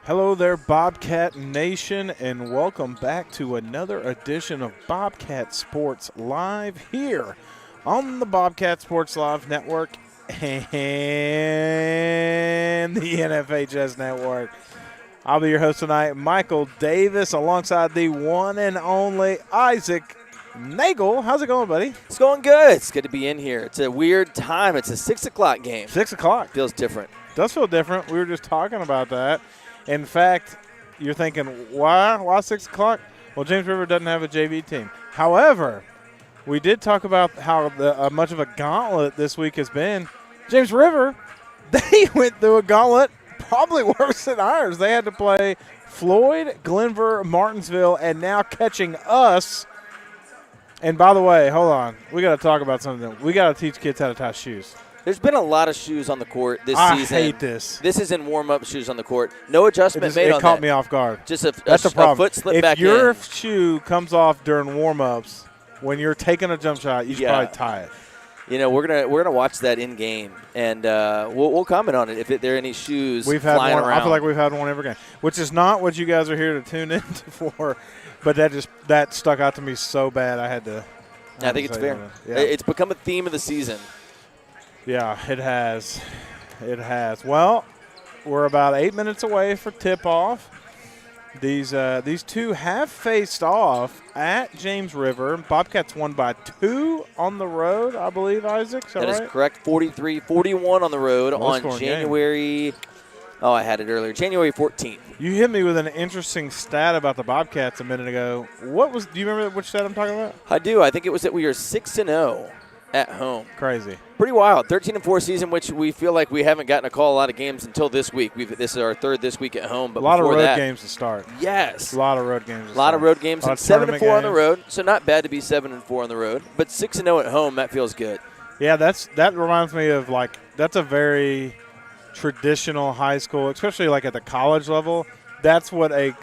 Hello there, Bobcat Nation, and welcome back to another edition of Bobcat Sports Live here on the Bobcat Sports Live Network and the NFHS Network. I'll be your host tonight, Michael Davis, alongside the one and only Isaac Nagel. How's it going, buddy? It's going good. It's good to be in here. It's a weird time. It's a 6 o'clock game. 6 o'clock. Feels different. Does feel different. We were just talking about that. In fact, you're thinking, why 6 o'clock? Well, James River doesn't have a JV team. However, we did talk about how much of a gauntlet this week has been. James River, they went through a gauntlet probably worse than ours. They had to play Floyd, Glenver, Martinsville, and now catching us. And by the way, hold on. We got to talk about something. We got to teach kids how to tie shoes. There's been a lot of shoes on the court this season. I hate this. This is in warm-up shoes on the court. No adjustment made on that. It caught me off guard. Just That's the problem. A foot slip back in. If your in. shoe comes off during warm-ups, when you're taking a jump shot, you should probably tie it. You know, we're gonna watch that in game, and we'll comment on it if there are any shoes flying around. I feel like we've had one every game, which is not what you guys are here to tune in for. But that stuck out to me so bad. I think it's fair. Yeah. It's become a theme of the season. Yeah, it has. It has. Well, we're about 8 minutes away for tip-off. These two have faced off at James River. Bobcats won by 2 on the road, I believe, Isaac. That is correct. 43-41 on the road on January. Oh, I had it earlier. January 14th. You hit me with an interesting stat about the Bobcats a minute ago. Do you remember which stat I'm talking about? I do. I think it was that we are 6-0 at home. Crazy. Pretty wild. 13-4 season, which we feel like we haven't gotten to call a lot of games until this week. This is our third this week at home. But a lot of road games to start. Yes. A lot of road games. A lot of road games. And 7-4 on the road, so not bad to be 7-4 on the road. But 6-0 at home, that feels good. Yeah, that reminds me of that's a very traditional high school, especially like at the college level. That's what a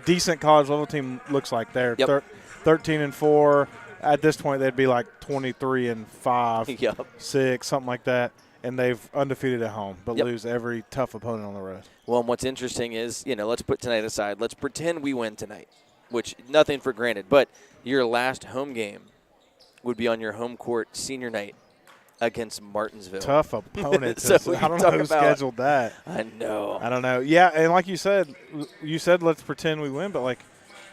decent college level team looks like there. Yep. 13-4. At this point, they'd be like 23-5, yep. 6, something like that, and they've undefeated at home, but lose every tough opponent on the road. Well, and what's interesting is, let's put tonight aside. Let's pretend we win tonight, which nothing for granted. But your last home game would be on your home court senior night against Martinsville. Tough opponent. So I don't know who scheduled that. I know. I don't know. Yeah, and like you said let's pretend we win, but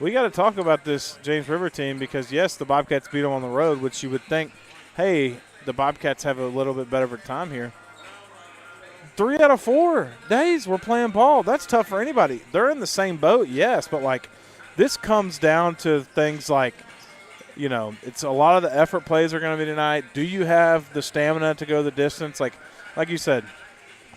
we got to talk about this James River team because, yes, the Bobcats beat them on the road, which you would think, hey, the Bobcats have a little bit better of a time here. 3 out of 4 days we're playing ball. That's tough for anybody. They're in the same boat, yes, but, this comes down to things like, it's a lot of the effort plays are going to be tonight. Do you have the stamina to go the distance? Like you said,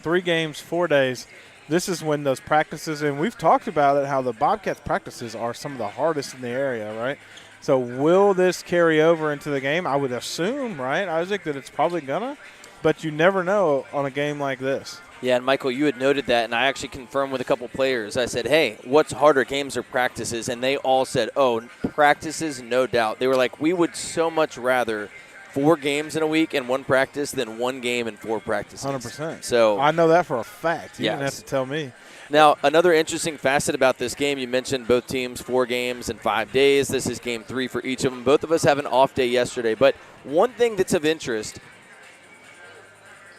3 games, 4 days. This is when those practices, and we've talked about it, how the Bobcats practices are some of the hardest in the area, right? So will this carry over into the game? I would assume, right, Isaac, that it's probably going to, but you never know on a game like this. Yeah, and Michael, you had noted that, and I actually confirmed with a couple players. I said, hey, what's harder, games or practices? And they all said, oh, practices, no doubt. They were like, we would so much rather 4 games in a week and 1 practice than 1 game and 4 practices. 100%. So I know that for a fact. You didn't have to tell me. Now, another interesting facet about this game, you mentioned both teams 4 games in 5 days. This is game 3 for each of them. Both of us have an off day yesterday. But one thing that's of interest,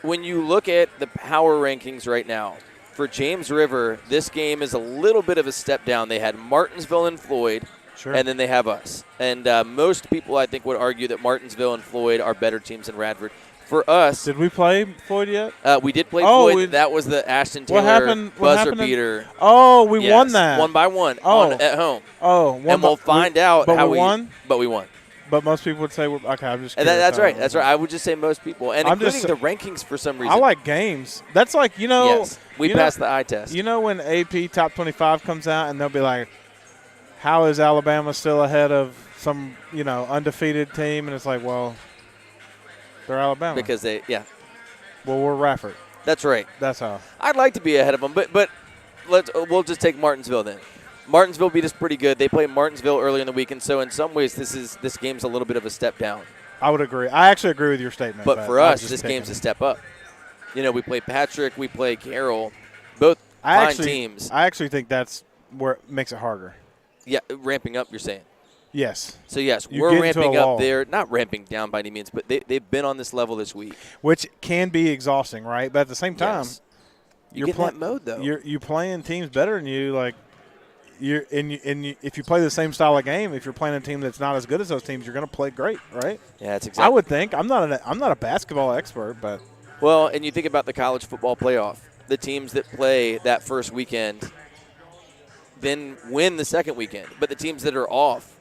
when you look at the power rankings right now, for James River, this game is a little bit of a step down. They had Martinsville and Floyd. Sure. And then they have us. And most people, I think, would argue that Martinsville and Floyd are better teams than Radford. For us. Did we play Floyd yet? We did play Floyd. That was the Ashton Taylor buzzer beater. We won that. 1 by 1 at home. And we'll find out how we won? But we won. But most people would say, okay, I'm just kidding. That's right. That's right. I would just say most people. And including the rankings for some reason. I like games. That's Yes, we passed the eye test. You know when AP Top 25 comes out and they'll be like, how is Alabama still ahead of some, undefeated team? And it's like, well, they're Alabama. Because Well, we're Radford. That's right. That's how. I'd like to be ahead of them, but we'll just take Martinsville then. Martinsville beat us pretty good. They played Martinsville earlier in the week, and so in some ways this game's a little bit of a step down. I would agree. I actually agree with your statement. But for us, this game's a step up. We play Patrick, we play Carroll. Both fine teams. I actually think that's where it makes it harder. Yeah, ramping up, you're saying. Yes. So, yes, You we're get into ramping a up lull. there. Not ramping down by any means, but they've been on this level this week. Which can be exhausting, right? But at the same time, Yes. You get in that mode, though. You're playing teams better than you. Like, if you play the same style of game, if you're playing a team that's not as good as those teams, you're going to play great, right? Yeah, that's exactly. I would think. I'm not a basketball expert, but Well, and you think about the college football playoff. The teams that play that first weekend then win the second weekend. But the teams that are off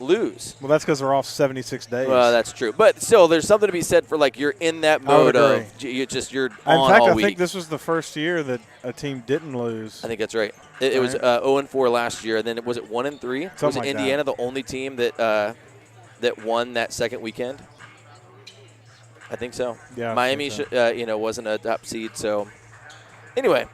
lose. well, that's because they're off 76 days. Well, that's true. But still, there's something to be said for, like, you're in that mode of you're on all week. In fact, I think this was the first year that a team didn't lose. I think that's right. It was 0-4 last year. And then was it 1-3? Was it Indiana the only team that won that second weekend? I think so. Yeah, Miami, I think so. Wasn't a top seed. So, anyway,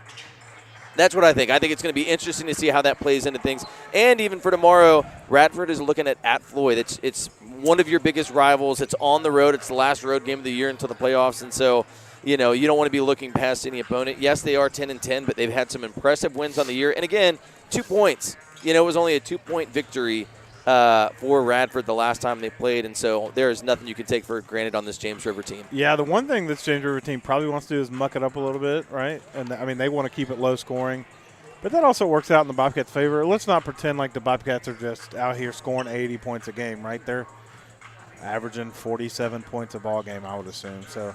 that's what I think. I think it's going to be interesting to see how that plays into things. And even for tomorrow, Radford is looking at Floyd. It's one of your biggest rivals. It's on the road. It's the last road game of the year until the playoffs. And so, you don't want to be looking past any opponent. Yes, they are 10-10, but they've had some impressive wins on the year. And, again, 2 points. It was only a 2-point victory for Radford the last time they played, and so there is nothing you can take for granted on this James River team. Yeah, the one thing this James River team probably wants to do is muck it up a little bit, right? And, I mean, they want to keep it low scoring. But that also works out in the Bobcats' favor. Let's not pretend like the Bobcats are just out here scoring 80 points a game, right? They're averaging 47 points a ball game, I would assume. So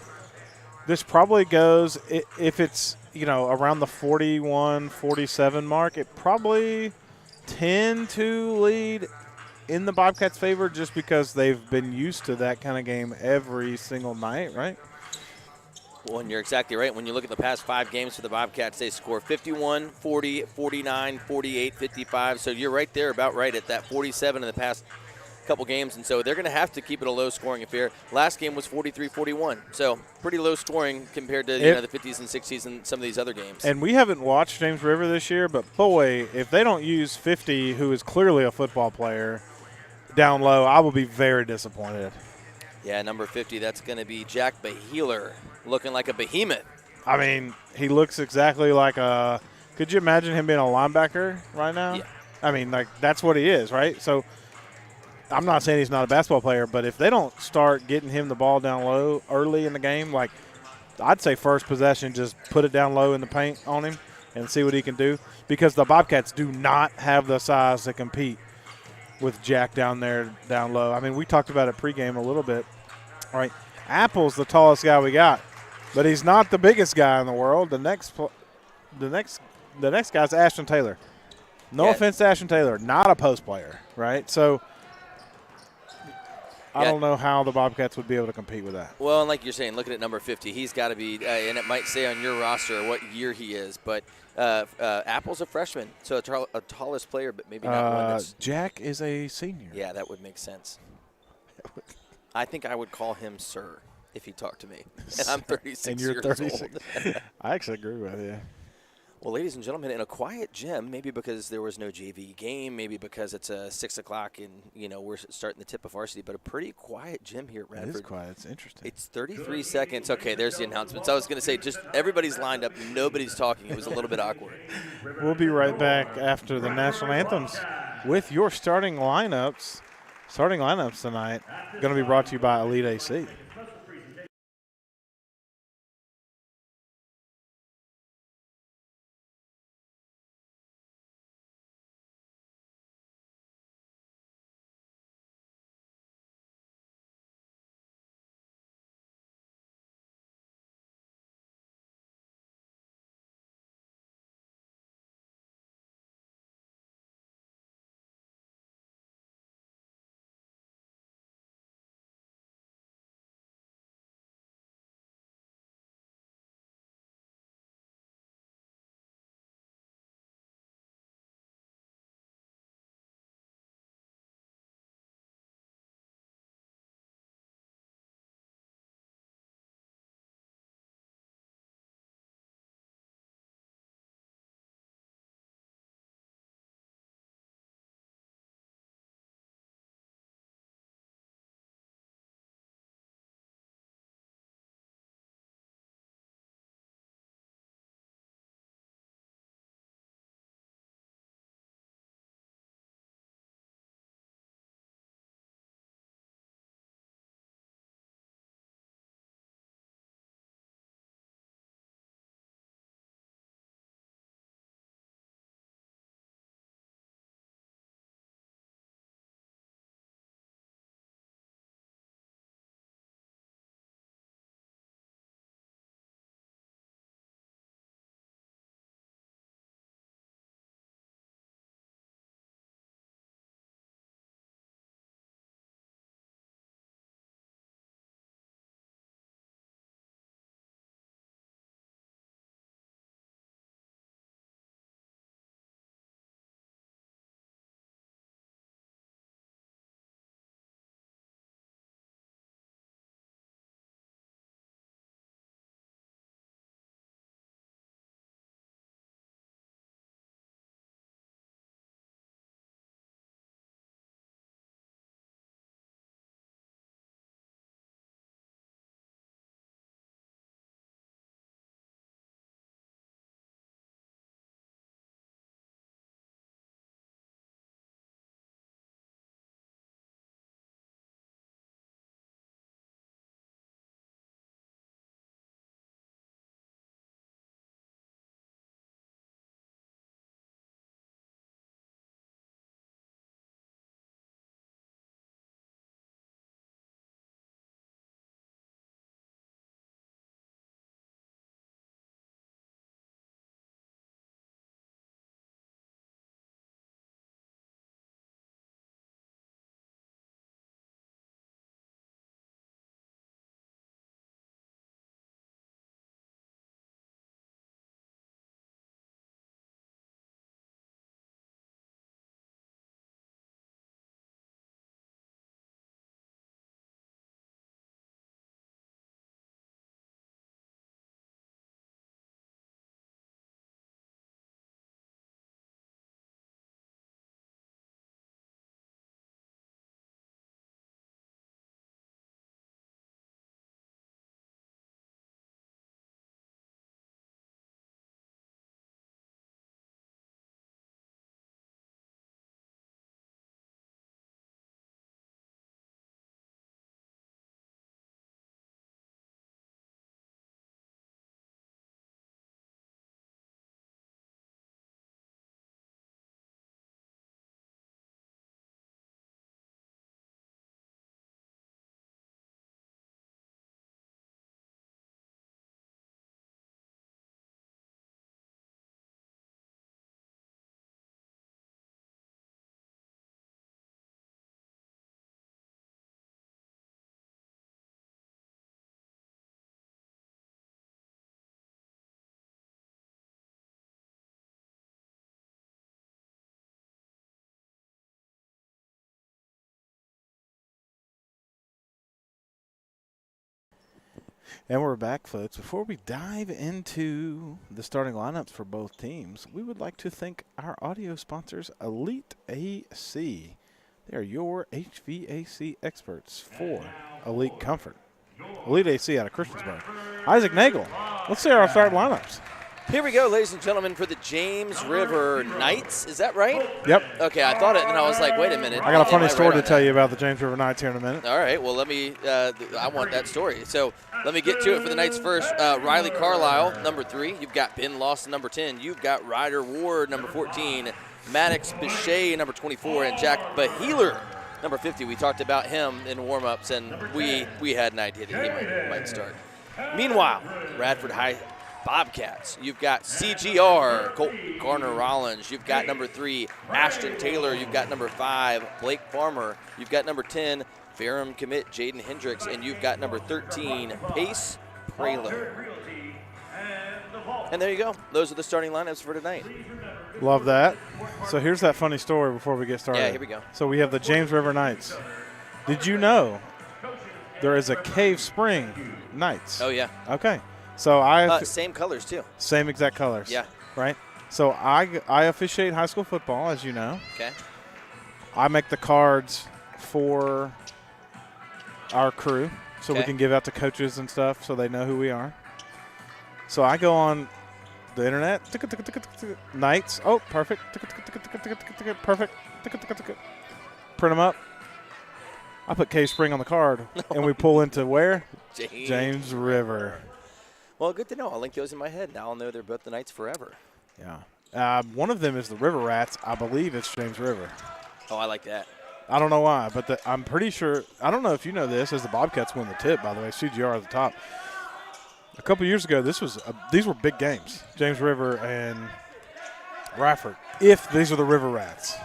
this probably goes, if it's, around the 41, 47 mark, it probably tend to lead in the Bobcats' favor just because they've been used to that kind of game every single night, right? Well, and you're exactly right. When you look at the past 5 games for the Bobcats, they score 51, 40, 49, 48, 55. So you're right there, about right at that 47 in the past couple games. And so they're going to have to keep it a low-scoring affair. Last game was 43-41. So pretty low scoring compared to the 50s and 60s and some of these other games. And we haven't watched James River this year, but boy, if they don't use 50, who is clearly a football player, down low, I will be very disappointed. Yeah, number 50, that's going to be Jack Beheeler, looking like a behemoth. I mean, he looks exactly like a – could you imagine him being a linebacker right now? Yeah. I mean, like, that's what he is, right? So I'm not saying he's not a basketball player, but if they don't start getting him the ball down low early in the game, like, I'd say first possession, just put it down low in the paint on him and see what he can do, because the Bobcats do not have the size to compete with Jack down there, down low. I mean, we talked about it pregame a little bit. All right, Apple's the tallest guy we got, but he's not the biggest guy in the world. The next guy's Ashton Taylor. No offense to Ashton Taylor, not a post player, right? So I don't know how the Bobcats would be able to compete with that. Well, and like you're saying, looking at number 50, he's got to be, and it might say on your roster what year he is, but Apple's a freshman, so a tallest player, but maybe not one that's. Jack is a senior. Yeah, that would make sense. I think I would call him sir if he talked to me, and I'm 36 and you're years 36. old. I actually agree with you. Well, ladies and gentlemen, in a quiet gym, maybe because there was no JV game, maybe because it's 6 o'clock and we're starting the tip of varsity, but a pretty quiet gym here at Radford. It is quiet. It's interesting. It's 33 seconds. Okay, there's the announcements. I was going to say just everybody's lined up, nobody's talking. It was a little bit awkward. We'll be right back after the national anthems with your starting lineups. Starting lineups tonight going to be brought to you by Elite AC. And we're back, folks. Before we dive into the starting lineups for both teams, we would like to thank our audio sponsors, Elite AC. They are your HVAC experts for Elite Comfort. Elite AC out of Christiansburg. Isaac Nagel, let's see our starting lineups. Here we go, ladies and gentlemen, for the James River Knights. Is that right? Yep. Okay, I thought it, and I was like, wait a minute. I got a funny story to tell you. you about the James River Knights here in a minute. All right, well, let me I want that story. So let me get to it for the Knights first. Riley Carlisle, number 3. You've got Ben Lawson, number 10. You've got Ryder Ward, number 14. Maddox Bichet, number 24. And Jack Baheeler, number 50. We talked about him in warm-ups, and we had an idea that he might start. Meanwhile, Radford High Bobcats. You've got CGR, Colt Garner-Rollins. You've got number 3, Ashton Taylor. You've got number 5, Blake Farmer. You've got number 10, Ferrum commit Jaden Hendricks. And you've got number 13, Pace Prelo. And there you go. Those are the starting lineups for tonight. Love that. So here's that funny story before we get started. Yeah, here we go. So we have the James River Knights. Did you know there is a Cave Spring Knights? Oh, yeah. Okay. So same colors, too. Same exact colors. Yeah. Right? So I officiate high school football, as you know. Okay. I make the cards for our crew so we can give out to coaches and stuff so they know who we are. So I go on the internet. Knights. Oh, perfect. Perfect. Print them up. I put Cave Spring on the card, and we pull into where? James River. Well, good to know. I'll link those in my head. Now I'll know they're both the Knights forever. Yeah. One of them is the River Rats. I believe it's James River. Oh, I like that. I don't know why, but I'm pretty sure. I don't know if you know this, as the Bobcats win the tip, by the way. CGR at the top. A couple years ago, these were big games. James River and Radford. If these are the River Rats.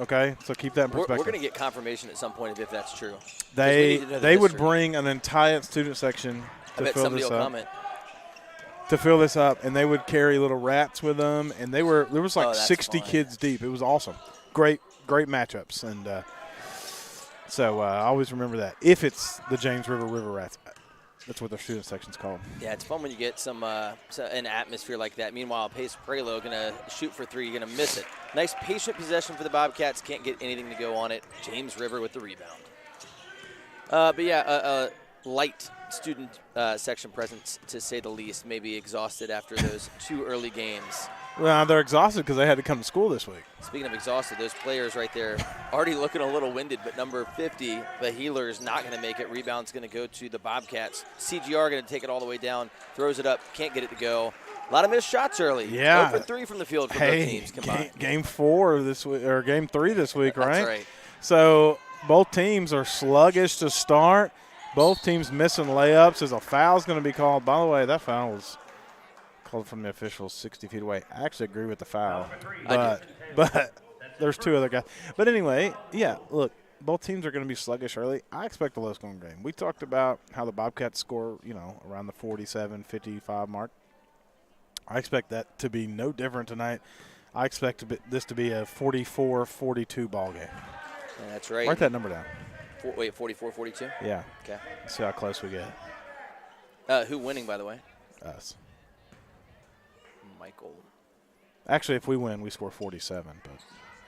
Okay? So keep that in perspective. We're going to get confirmation at some point if that's true. They would bring an entire student section to fill this up. Comment. To fill this up, and they would carry little rats with them, and there was like 60 kids deep. It was awesome. Great matchups, and so I always remember that. If it's the James River Rats, that's what their student section's called. Yeah, it's fun when you get an atmosphere like that. Meanwhile, Pace Prelo going to shoot for 3, going to miss it. Nice patient possession for the Bobcats. Can't get anything to go on it. James River with the rebound. But yeah, light student section presence, to say the least, maybe exhausted after those 2 early games. Well, they're exhausted because they had to come to school this week. Speaking of exhausted, those players right there already looking a little winded, but number 50, the Healer, is not going to make it. Rebound's going to go to the Bobcats. CGR going to take it all the way down, throws it up, can't get it to go. A lot of missed shots early. Yeah. 0 for 3 from the field for both teams combined. Game 4 this week, or game 3 this week, right? That's right. So both teams are sluggish to start. Both teams missing layups. As a foul's going to be called. By the way, that foul was called from the officials 60 feet away. I actually agree with the foul. But there's 2 other guys. But anyway, yeah, look, both teams are going to be sluggish early. I expect a low-scoring game. We talked about how the Bobcats score, around the 47-55 mark. I expect that to be no different tonight. I expect this to be a 44-42 ball game. Yeah, that's right. Write that number down. 44-42? Yeah. Okay. See how close we get. Who winning, by the way? Us. Michael. Actually, if we win, we score 47. But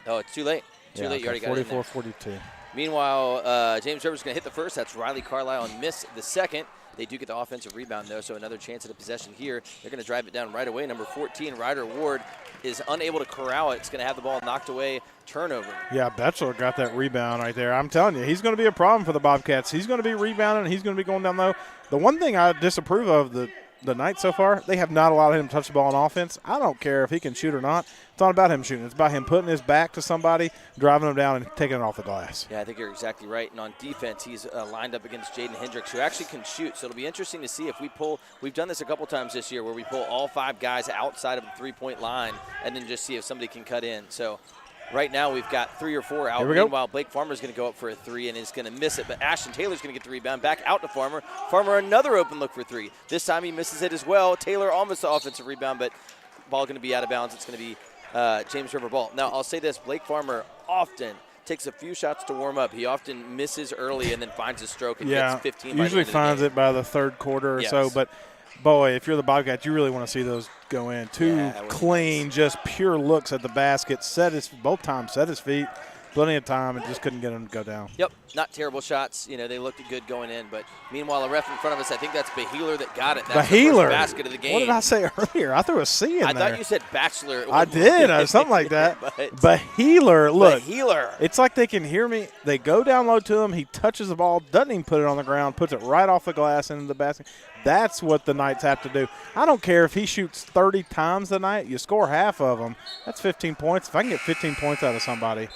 Oh, it's too late. Too late. You already got it in there. 44-42. Meanwhile, James River's going to hit the first. That's Riley Carlisle, and miss the second. They do get the offensive rebound, though, so another chance at a possession here. They're going to drive it down right away. Number 14, Ryder Ward, is unable to corral it. It's going to have the ball knocked away. Turnover. Yeah, Betchler got that rebound right there. I'm telling you, he's going to be a problem for the Bobcats. He's going to be rebounding, and he's going to be going down low. The one thing I disapprove of the night so far, they have not allowed him to touch the ball on offense. I don't care if he can shoot or not. It's not about him shooting. It's about him putting his back to somebody, driving them down, and taking it off the glass. Yeah, I think you're exactly right. And on defense, he's lined up against Jaden Hendricks, who actually can shoot. So it'll be interesting to see if we pull – we've done this a couple times this year where we pull all 5 guys outside of the three-point line and then just see if somebody can cut in. So right now we've got 3 or 4 out. Meanwhile, Blake Farmer's going to go up for a 3 and is going to miss it. But Ashton Taylor's going to get the rebound back out to Farmer. Farmer, another open look for 3. This time he misses it as well. Taylor almost the offensive rebound, but ball going to be out of bounds. It's going to be James River ball. Now, I'll say this. Blake Farmer often takes a few shots to warm up. He often misses early and then finds a stroke and yeah, gets 15 usually by the end of the finds game. it by the third quarter or Yes. so. But, boy, if you're the Bobcats, you really want to see those go in. Two clean, just pure looks at the basket. Both times set his feet. Plenty of time and just couldn't get them to go down. Yep, not terrible shots. They looked good going in. But meanwhile, a ref in front of us, I think that's Behealer that got it. That's the first basket of the game. What did I say earlier? I threw a C in there. I thought you said Bachelor. I did, something like that. Behealer, look. Behealer. It's like they can hear me. They go down low to him. He touches the ball, doesn't even put it on the ground, puts it right off the glass into the basket. That's what the Knights have to do. I don't care if he shoots 30 times the night. You score half of them. That's 15 points. If I can get 15 points out of somebody.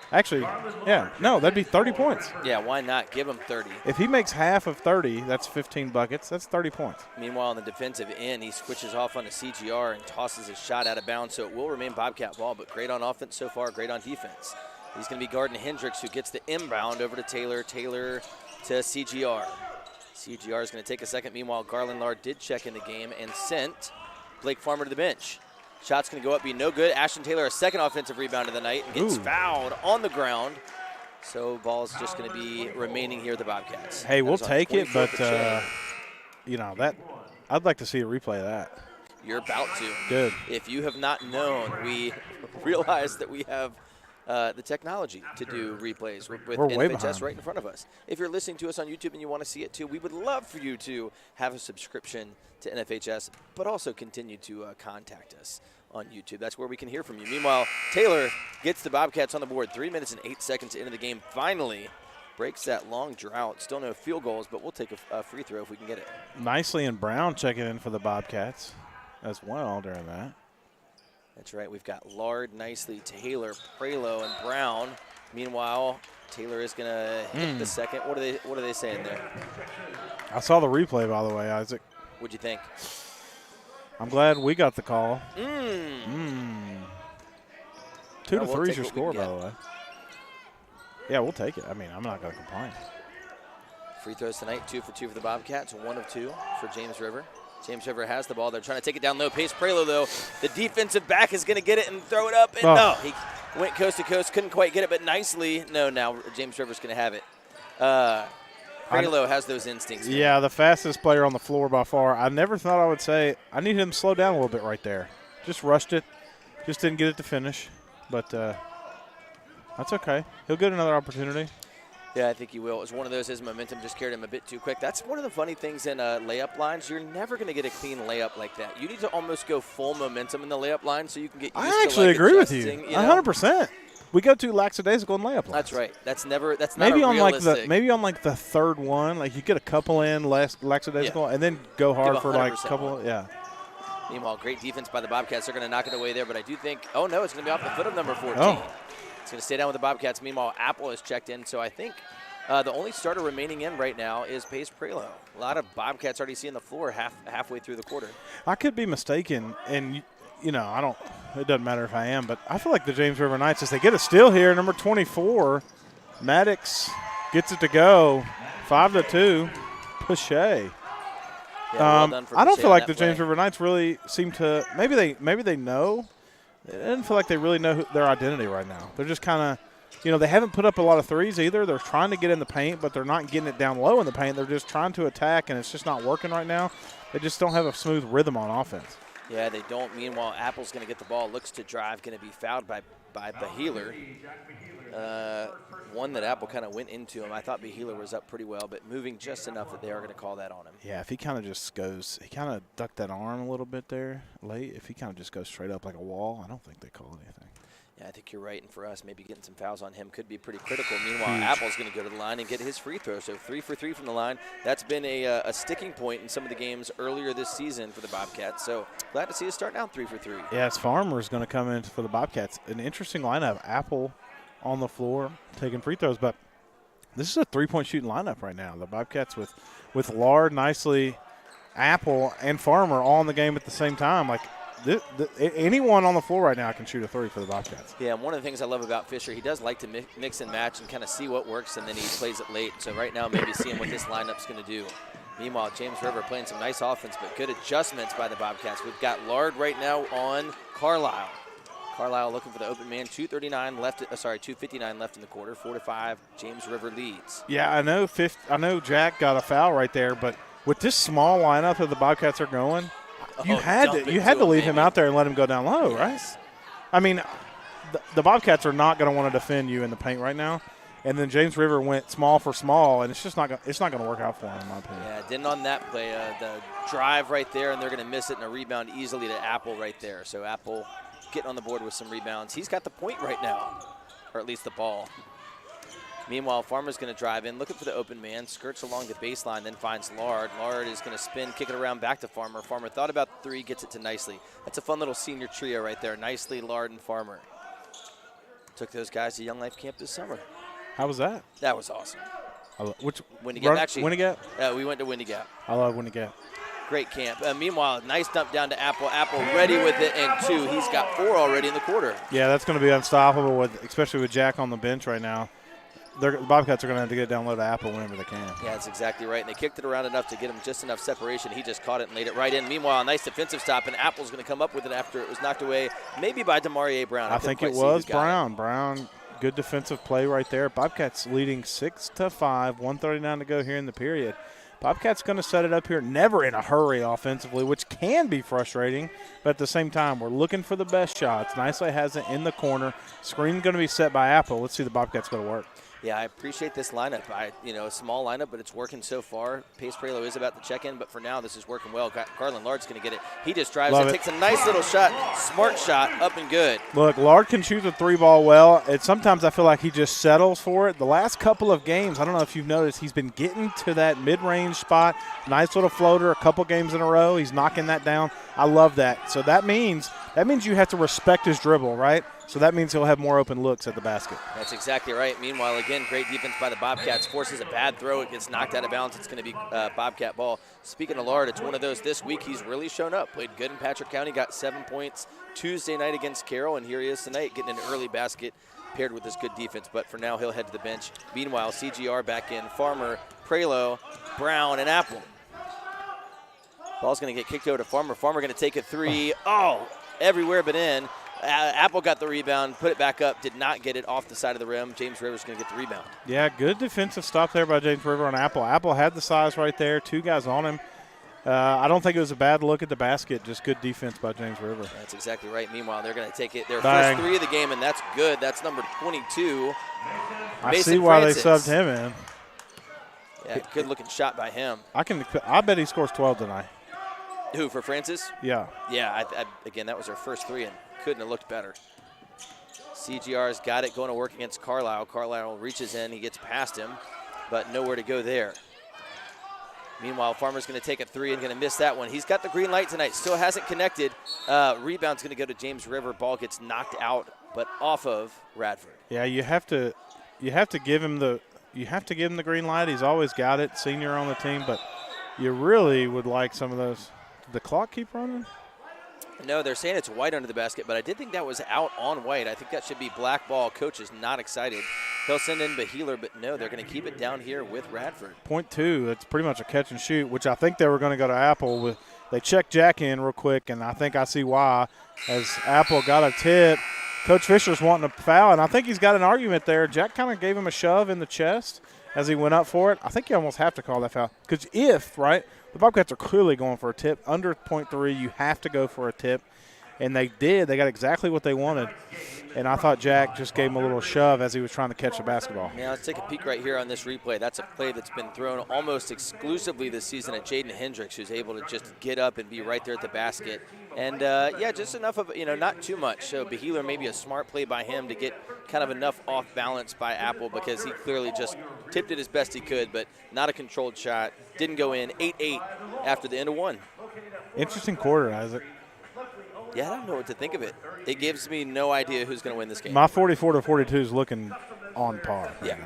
Actually, yeah, no, that'd be 30 points. Yeah, why not? Give him 30. If he makes half of 30, that's 15 buckets. That's 30 points. Meanwhile, on the defensive end, he switches off on a CGR and tosses his shot out of bounds, so it will remain Bobcat ball, but great on offense so far, great on defense. He's going to be guarding Hendricks, who gets the inbound over to Taylor. Taylor to CGR. CGR is going to take a second. Meanwhile, Garland Lard did check in the game and sent Blake Farmer to the bench. Shot's going to go up, be no good. Ashton Taylor, a second offensive rebound of the night, and gets fouled on the ground. So ball's just going to be remaining here at the Bobcats. Hey, we'll take it, but, that I'd like to see a replay of that. You're about to. Good. If you have not known, we realize that we have the technology to do replays with NFHS right in front of us. If you're listening to us on YouTube and you want to see it too, we would love for you to have a subscription to NFHS, but also continue to contact us on YouTube. That's where we can hear from you. Meanwhile, Taylor gets the Bobcats on the board 3 minutes and 8 seconds into the game. Finally breaks that long drought. Still no field goals, but we'll take a free throw if we can get it. Nicely and Brown checking in for the Bobcats as well during that. That's right. We've got Lard, Nicely, Taylor, Prelo, and Brown. Meanwhile, Taylor is going to hit the second. What are they saying there? I saw the replay, by the way, Isaac. What'd you think? I'm glad we got the call. 2 to 3 is your score, by the way. Yeah, we'll take it. I mean, I'm not going to complain. Free throws tonight, 2 for 2 for the Bobcats, 1 of 2 for James River. James River has the ball. They're trying to take it down low. Pace Prelo, though. The defensive back is going to get it and throw it up. And no, he went coast to coast, couldn't quite get it, but nicely. No, now James River's going to have it. Prelo has those instincts. Man. Yeah, the fastest player on the floor by far. I never thought I would say I need him to slow down a little bit right there. Just rushed it. Just didn't get it to finish. But that's okay. He'll get another opportunity. Yeah, I think he will. It was one of those, his momentum just carried him a bit too quick. That's one of the funny things in layup lines. You're never going to get a clean layup like that. You need to almost go full momentum in the layup line so you can get used to I actually agree with you. You know? 100%. We go to lackadaisical in layup lines. That's right. That's not maybe a on realistic. maybe on the third one, like you get a couple in lackadaisical and then go hard for like a couple. Yeah. Meanwhile, great defense by the Bobcats. They're going to knock it away there, but I do think, it's going to be off the foot of number 14. Oh. It's going to stay down with the Bobcats. Meanwhile, Apple has checked in, so I think the only starter remaining in right now is Pace Prelo. A lot of Bobcats already seeing the floor halfway through the quarter. I could be mistaken, and it doesn't matter if I am, but I feel like the James River Knights, as they get a steal here, number 24, Maddox gets it to go, 5-2, Pache. Yeah, well done for I don't Pache feel like the play. James River Knights really seem to. Maybe they know. It doesn't feel like they really know their identity right now. They're just kind of, they haven't put up a lot of threes either. They're trying to get in the paint, but they're not getting it down low in the paint. They're just trying to attack, and it's just not working right now. They just don't have a smooth rhythm on offense. Yeah, they don't. Meanwhile, Apple's going to get the ball, looks to drive, going to be fouled by Behealer. One that Apple kind of went into him. I thought Behealer was up pretty well, but moving just enough that they are going to call that on him. Yeah, if he kind of just goes, he kind of ducked that arm a little bit there late. If he kind of just goes straight up like a wall, I don't think they call anything. Yeah, I think you're right. And for us, maybe getting some fouls on him could be pretty critical. Meanwhile, Apple's going to go to the line and get his free throw. So 3 for 3 from the line. That's been a sticking point in some of the games earlier this season for the Bobcats. So glad to see us start now 3 for 3. Yes, Farmer's going to come in for the Bobcats. An interesting lineup. Apple on the floor taking free throws, but this is a three-point shooting lineup right now. The Bobcats with Lard, Nicely, Apple, and Farmer all in the game at the same time. Like, anyone on the floor right now can shoot a three for the Bobcats. Yeah, and one of the things I love about Fisher, he does like to mix and match and kind of see what works, and then he plays it late. So right now, maybe seeing what this lineup's going to do. Meanwhile, James River playing some nice offense, but good adjustments by the Bobcats. We've got Lard right now on Carlisle. Carlisle looking for the open man. 2:59 left in the quarter. 4-5. James River leads. Yeah, I know Jack got a foul right there, but with this small lineup that the Bobcats are going, you had to leave him out there and let him go down low, right? I mean, the Bobcats are not going to want to defend you in the paint right now. And then James River went small for small, and it's just not going to work out for him, in my opinion. Yeah, didn't on that play. The drive right there, and they're going to miss it, and a rebound easily to Apple right there. So Apple getting on the board with some rebounds. He's got the point right now, or at least the ball. Meanwhile, Farmer's going to drive in, looking for the open man, skirts along the baseline, then finds Lard. Lard is going to spin, kick it around back to Farmer. Farmer thought about the three, gets it to Nicely. That's a fun little senior trio right there. Nicely, Lard, and Farmer. Took those guys to Young Life Camp this summer. How was that? That was awesome. Windy Gap. Actually, Windy Gap? We went to Windy Gap. I love Windy Gap. Great camp. Meanwhile, nice dump down to Apple. Apple ready with it, and 2. He's got 4 already in the quarter. Yeah, that's going to be unstoppable, especially with Jack on the bench right now. The Bobcats are going to have to get it down low to Apple whenever they can. Yeah, that's exactly right. And they kicked it around enough to get him just enough separation. He just caught it and laid it right in. Meanwhile, a nice defensive stop, and Apple's going to come up with it after it was knocked away, maybe by Demarie Brown. I think it was Brown. Brown, good defensive play right there. Bobcats leading 6-5, 1:39 to go here in the period. Bobcats going to set it up here, never in a hurry offensively, which can be frustrating, but at the same time, we're looking for the best shots. Nicely has it in the corner. Screen's going to be set by Apple. Let's see the Bobcats go to work. Yeah, I appreciate this lineup. A small lineup, but it's working so far. Pace Prelo is about to check in, but for now, this is working well. Carlin Lard's going to get it. He just drives it, takes a nice little shot, smart shot, up and good. Look, Lard can shoot the 3-ball well. Sometimes I feel like he just settles for it. The last couple of games, I don't know if you've noticed, he's been getting to that mid-range spot. Nice little floater, a couple games in a row. He's knocking that down. I love that. So that means you have to respect his dribble, right? So that means he'll have more open looks at the basket. That's exactly right. Meanwhile, again, great defense by the Bobcats. Forces a bad throw. It gets knocked out of bounds. It's going to be Bobcat ball. Speaking of Lard, it's one of those this week. He's really shown up. Played good in Patrick County. Got 7 points Tuesday night against Carroll. And here he is tonight getting an early basket paired with this good defense. But for now, he'll head to the bench. Meanwhile, CGR back in. Farmer, Prelo, Brown, and Apple. Ball's going to get kicked over to Farmer. Farmer going to take a 3. Oh, everywhere but in. Apple got the rebound, put it back up, did not get it off the side of the rim. James River's going to get the rebound. Yeah, good defensive stop there by James River on Apple. Apple had the size right there, 2 guys on him. I don't think it was a bad look at the basket, just good defense by James River. That's exactly right. Meanwhile, they're going to take it their first 3 of the game, and that's good. That's number 22. I see why Francis. They subbed him in. Yeah, good-looking shot by him. I bet he scores 12 tonight. Who, for Francis? Yeah. Yeah, again, that was our first 3, and couldn't have looked better. CGR's got it going to work against Carlisle. Carlisle reaches in. He gets past him, but nowhere to go there. Meanwhile, Farmer's going to take a 3 and going to miss that one. He's got the green light tonight. Still hasn't connected. Rebound's going to go to James River. Ball gets knocked out, but off of Radford. Yeah, you have to give him the green light. He's always got it. Senior on the team, but you really would like some of those. Did the clock keep running? No, they're saying it's white under the basket, but I did think that was out on white. I think that should be black ball. Coach is not excited. He'll send in Behealer, but no, they're going to keep it down here with Radford. Point 2, it's pretty much a catch and shoot, which I think they were going to go to Apple. They checked Jack in real quick, and I think I see why. As Apple got a tip, Coach Fisher's wanting a foul, and I think he's got an argument there. Jack kind of gave him a shove in the chest as he went up for it. I think you almost have to call that foul. Because the Bobcats are clearly going for a tip. Under .3, you have to go for a tip. And they did. They got exactly what they wanted. And I thought Jack just gave him a little shove as he was trying to catch the basketball. Now let's take a peek right here on this replay. That's a play that's been thrown almost exclusively this season at Jaden Hendricks, who's able to just get up and be right there at the basket. And, just enough of, not too much. So Behealer, maybe a smart play by him to get kind of enough off balance by Apple, because he clearly just tipped it as best he could, but not a controlled shot. Didn't go in. 8-8 after the end of 1. Interesting quarter, Isaac. Yeah, I don't know what to think of it. It gives me no idea who's going to win this game. My 44-42 is looking on par. Yeah.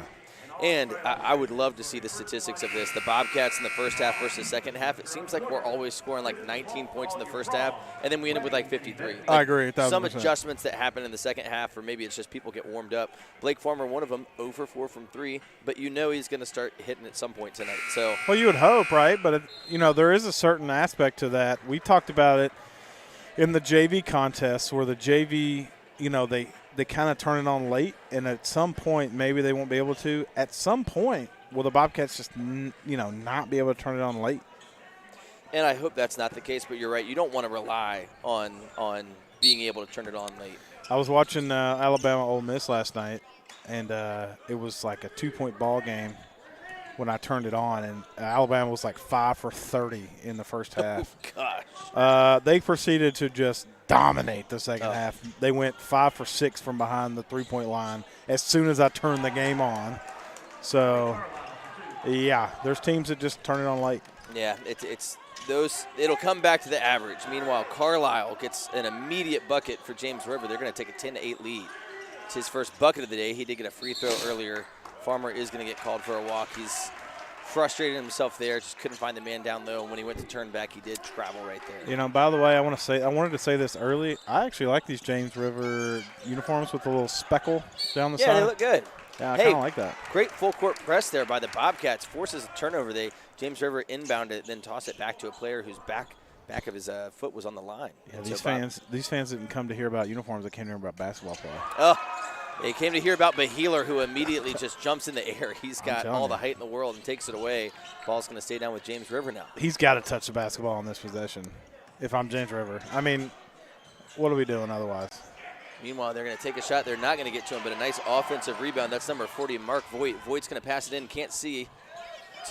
And I would love to see the statistics of this. The Bobcats in the first half versus the second half, it seems like we're always scoring like 19 points in the first half, and then we end up with like 53. I agree. 1,000%. Some adjustments that happen in the second half, or maybe it's just people get warmed up. Blake Farmer, one of them, 0 for 4 from 3, but he's going to start hitting at some point tonight. So. Well, you would hope, right? But, there is a certain aspect to that. We talked about it in the JV contest, where the JV they kind of turn it on late, and at some point maybe they won't be able to. At some point, will the Bobcats just not be able to turn it on late? And I hope that's not the case, but you're right. You don't want to rely on being able to turn it on late. I was watching Alabama Ole Miss last night, and it was like a 2-point ball game when I turned it on, and Alabama was like 5 for 30 in the first half. Oh, gosh. They proceeded to just dominate the second half. They went 5 for 6 from behind the 3-point line as soon as I turned the game on. So, yeah, there's teams that just turn it on late. Yeah, it's those. It'll come back to the average. Meanwhile, Carlisle gets an immediate bucket for James River. They're going to take a 10-8 lead. It's his first bucket of the day. He did get a free throw earlier. Farmer is going to get called for a walk. He's frustrated himself there. Just couldn't find the man down low. And when he went to turn back, he did travel right there. By the way, I wanted to say this early. I actually like these James River uniforms with a little speckle down the side. Yeah, they look good. Yeah, I kind of like that. Great full court press there by the Bobcats. Forces a turnover. James River inbounded it, then toss it back to a player whose back of his foot was on the line. Yeah, these fans didn't come to hear about uniforms. They came to hear about basketball play. Oh, they came to hear about Beheeler, who immediately just jumps in the air. He's got all the height in the world and takes it away. Ball's going to stay down with James River now. He's got to touch the basketball on this possession if I'm James River. I mean, what are we doing otherwise? Meanwhile, they're going to take a shot. They're not going to get to him, but a nice offensive rebound. That's number 40, Mark Voigt. Voigt's going to pass it in. Can't see.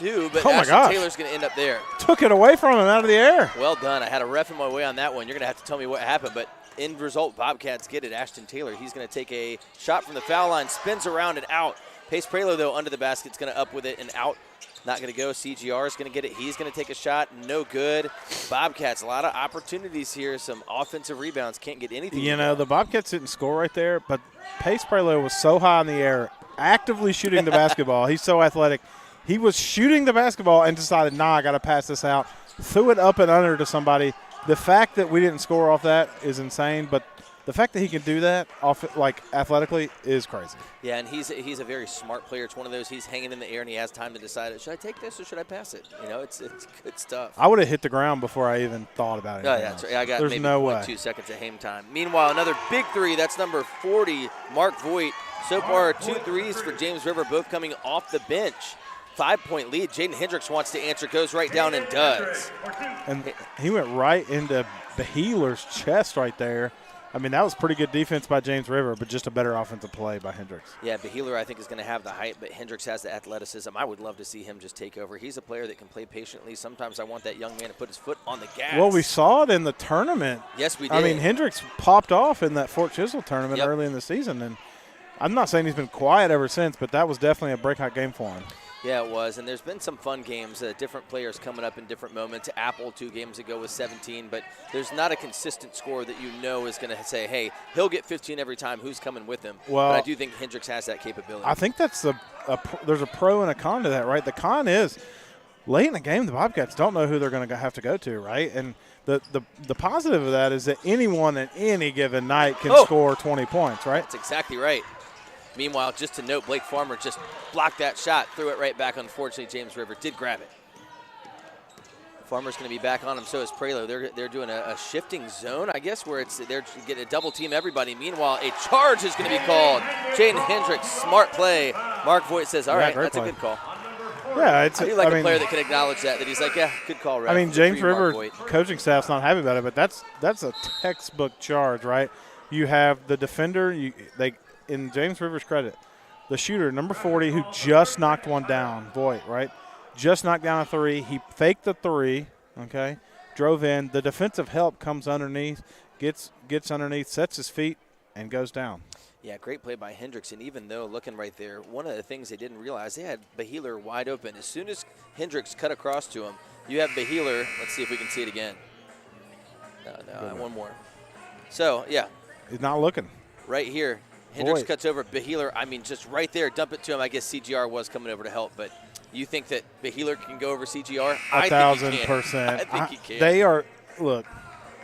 But Ashton Taylor's going to end up there. Took it away from him out of the air. Well done. I had a ref in my way on that one. You're going to have to tell me what happened, but end result, Bobcats get it. Ashton Taylor, he's going to take a shot from the foul line, spins around and out. Pace Prelo, though, under the basket's going to up with it and out. Not going to go. CGR is going to get it. He's going to take a shot. No good. Bobcats, a lot of opportunities here. Some offensive rebounds. Can't get anything. The Bobcats didn't score right there, but Pace Prelo was so high in the air, actively shooting the basketball. He's so athletic. He was shooting the basketball and decided, I got to pass this out. Threw it up and under to somebody. The fact that we didn't score off that is insane, but the fact that he can do that athletically is crazy. Yeah, and he's a very smart player. It's one of those, he's hanging in the air and he has time to decide, should I take this or should I pass it? It's good stuff. I would have hit the ground before I even thought about it. Oh, yeah, that's right. I got There's maybe no way. 2 seconds of hang time. Meanwhile, another big three. That's number 40, Mark Voigt. So far, 2 threes for James River, both coming off the bench. 5-point lead. Jaden Hendricks wants to answer, goes right down and does. And he went right into Beheeler's chest right there. I mean, that was pretty good defense by James River, but just a better offensive play by Hendricks. Yeah, Beheeler, I think, is going to have the height, but Hendricks has the athleticism. I would love to see him just take over. He's a player that can play patiently. Sometimes I want that young man to put his foot on the gas. Well, we saw it in the tournament. Yes, we did. I mean, Hendricks popped off in that Fort Chisholm tournament early in the season, and I'm not saying he's been quiet ever since, but that was definitely a breakout game for him. Yeah, it was, and there's been some fun games, different players coming up in different moments. Apple 2 games ago was 17, but there's not a consistent score that is going to say, hey, he'll get 15 every time. Who's coming with him? Well, but I do think Hendricks has that capability. I think that's there's a pro and a con to that, right? The con is late in the game, the Bobcats don't know who they're going to have to go to, right? And the positive of that is that anyone at any given night can score 20 points, right? That's exactly right. Meanwhile, just to note, Blake Farmer just blocked that shot, threw it right back. Unfortunately, James River did grab it. Farmer's going to be back on him, so is Prelo. They're doing a shifting zone, I guess, where they're getting a double team everybody. Meanwhile, a charge is going to be called. Jaden Hendricks, smart play. Mark Voigt says, all right, that's a good call. Yeah, I do like a player that can acknowledge that he's like, yeah, good call, Ref. I mean, James River coaching staff's not happy about it, but that's a textbook charge, right? You have the defender, in James River's credit, the shooter, number 40, who just knocked one down, Voigt, right? Just knocked down a three. He faked the three, okay, drove in. The defensive help comes underneath, gets underneath, sets his feet, and goes down. Yeah, great play by Hendricks. And even though, looking right there, one of the things they didn't realize, they had Beheeler wide open. As soon as Hendricks cut across to him, you have Beheeler. Let's see if we can see it again. No, one more. So, yeah. He's not looking. Right here. Hendricks cuts over Beheeler. I mean, just right there, dump it to him. I guess CGR was coming over to help, but you think that Beheeler can go over CGR? 1,000%. I think he can. They are, look,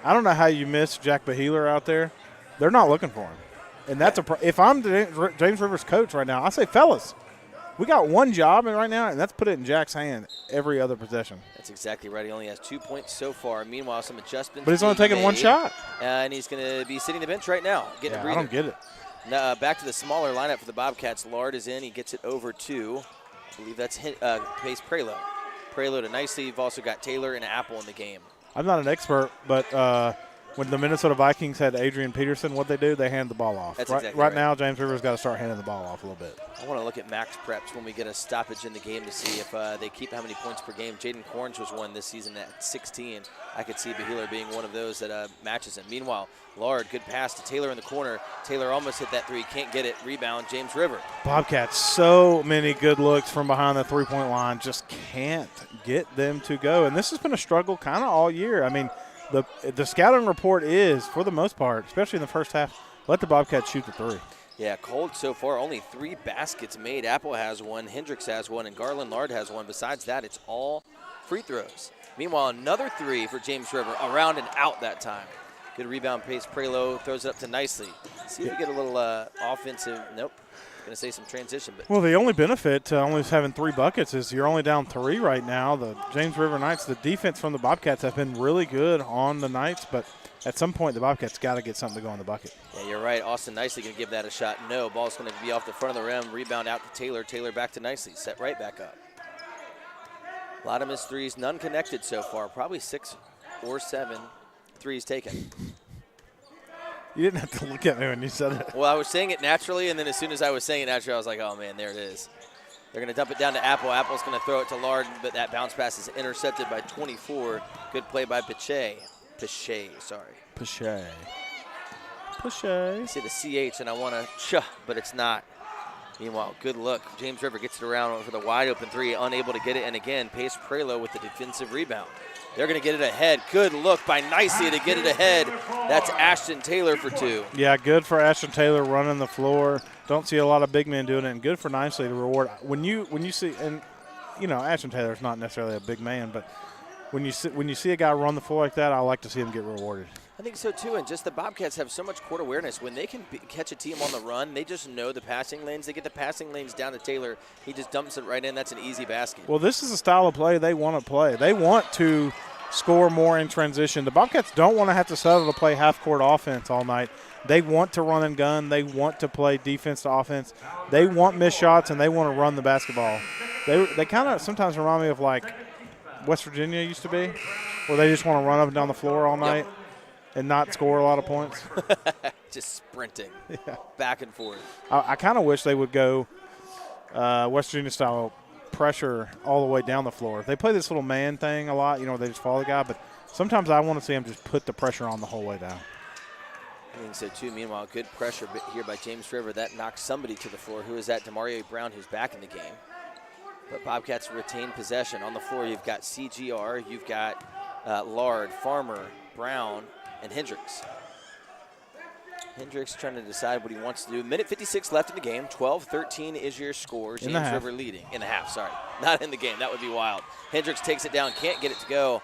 I don't know how you miss Jack Beheeler out there. They're not looking for him. And that's if I'm James River's coach right now, I say, fellas, We got one job right now, and that's put it in Jack's hand every other possession. That's exactly right. He only has 2 points so far. Meanwhile, some adjustments. But he's only taking one shot. And he's going to be sitting the bench right now, getting a breather. I don't get it. Now, back to the smaller lineup for the Bobcats. Lard is in. He gets it over to, I believe that's Pace Prelo. Prelo to Nicely. You've also got Taylor and Apple in the game. I'm not an expert, but when the Minnesota Vikings had Adrian Peterson, what they do, they hand the ball off. That's right, exactly right now, James Rivers got to start handing the ball off a little bit. I want to look at max preps when we get a stoppage in the game to see if they keep how many points per game. Jaden Corns was one this season at 16. I could see Beheeler being one of those that matches him. Meanwhile, Lard, good pass to Taylor in the corner. Taylor almost hit that three, can't get it. Rebound, James River. Bobcats, so many good looks from behind the three-point line, just can't get them to go. And this has been a struggle kind of all year. I mean, the scouting report is, for the most part, especially in the first half, let the Bobcats shoot the three. Yeah, cold so far. Only 3 baskets made. Apple has one, Hendricks has one, and Garland Lard has one. Besides that, it's all free throws. Meanwhile, another 3 for James River, around and out that time. Good rebound pace. Prelo throws it up to Nicely. See if we get a little offensive. Nope. Going to say some transition. But well, the only benefit to only having 3 buckets is you're only down 3 right now. The James River Knights, the defense from the Bobcats have been really good on the Knights, but at some point the Bobcats got to get something to go in the bucket. Yeah, you're right. Austin Nicely going to give that a shot. No, ball's going to be off the front of the rim. Rebound out to Taylor. Taylor back to Nicely. Set right back up. A lot of missed threes. None connected so far. Probably 6 or 7 threes taken. You didn't have to look at me when you said it. Well, I was saying it naturally, and then as soon as I was saying it naturally, I was like, oh, man, there it is. They're going to dump it down to Apple. Apple's going to throw it to Lard, but that bounce pass is intercepted by 24. Good play by Pache. Pache. I see the CH, and I want to ch, but it's not. Meanwhile, good look. James River gets it around for the wide-open 3, unable to get it. And again, Pace Prelo with the defensive rebound. They're going to get it ahead. Good look by Nicely to get it ahead. That's Ashton Taylor for 2. Yeah, good for Ashton Taylor running the floor. Don't see a lot of big men doing it, and good for Nicely to reward. When you see, and you know, Ashton Taylor's not necessarily a big man, but when you see a guy run the floor like that, I like to see him get rewarded. I think so too, and just the Bobcats have so much court awareness. When they can catch a team on the run, they just know the passing lanes. They get the passing lanes down to Taylor. He just dumps it right in. That's an easy basket. Well, this is a style of play they want to play. They want to score more in transition. The Bobcats don't want to have to settle to play half-court offense all night. They want to run and gun. They want to play defense to offense. They want missed shots, and they want to run the basketball. They kind of sometimes remind me of like West Virginia used to be, where they just want to run up and down the floor all night. Yep. And not score a lot of points. Just sprinting back and forth. I kind of wish they would go West Virginia style pressure all the way down the floor. They play this little man thing a lot, you know, they just follow the guy, but sometimes I want to see them just put the pressure on the whole way down. I think so too. Meanwhile, good pressure here by James River. That knocks somebody to the floor. Who is that? Demario Brown, who's back in the game. But Bobcats retain possession. On the floor, you've got CGR, you've got Lard, Farmer, Brown, and Hendricks. Hendricks trying to decide what he wants to do. Minute 56 left in the game. 12-13 is your score. James River leading. In the half, sorry. Not in the game. That would be wild. Hendricks takes it down. Can't get it to go.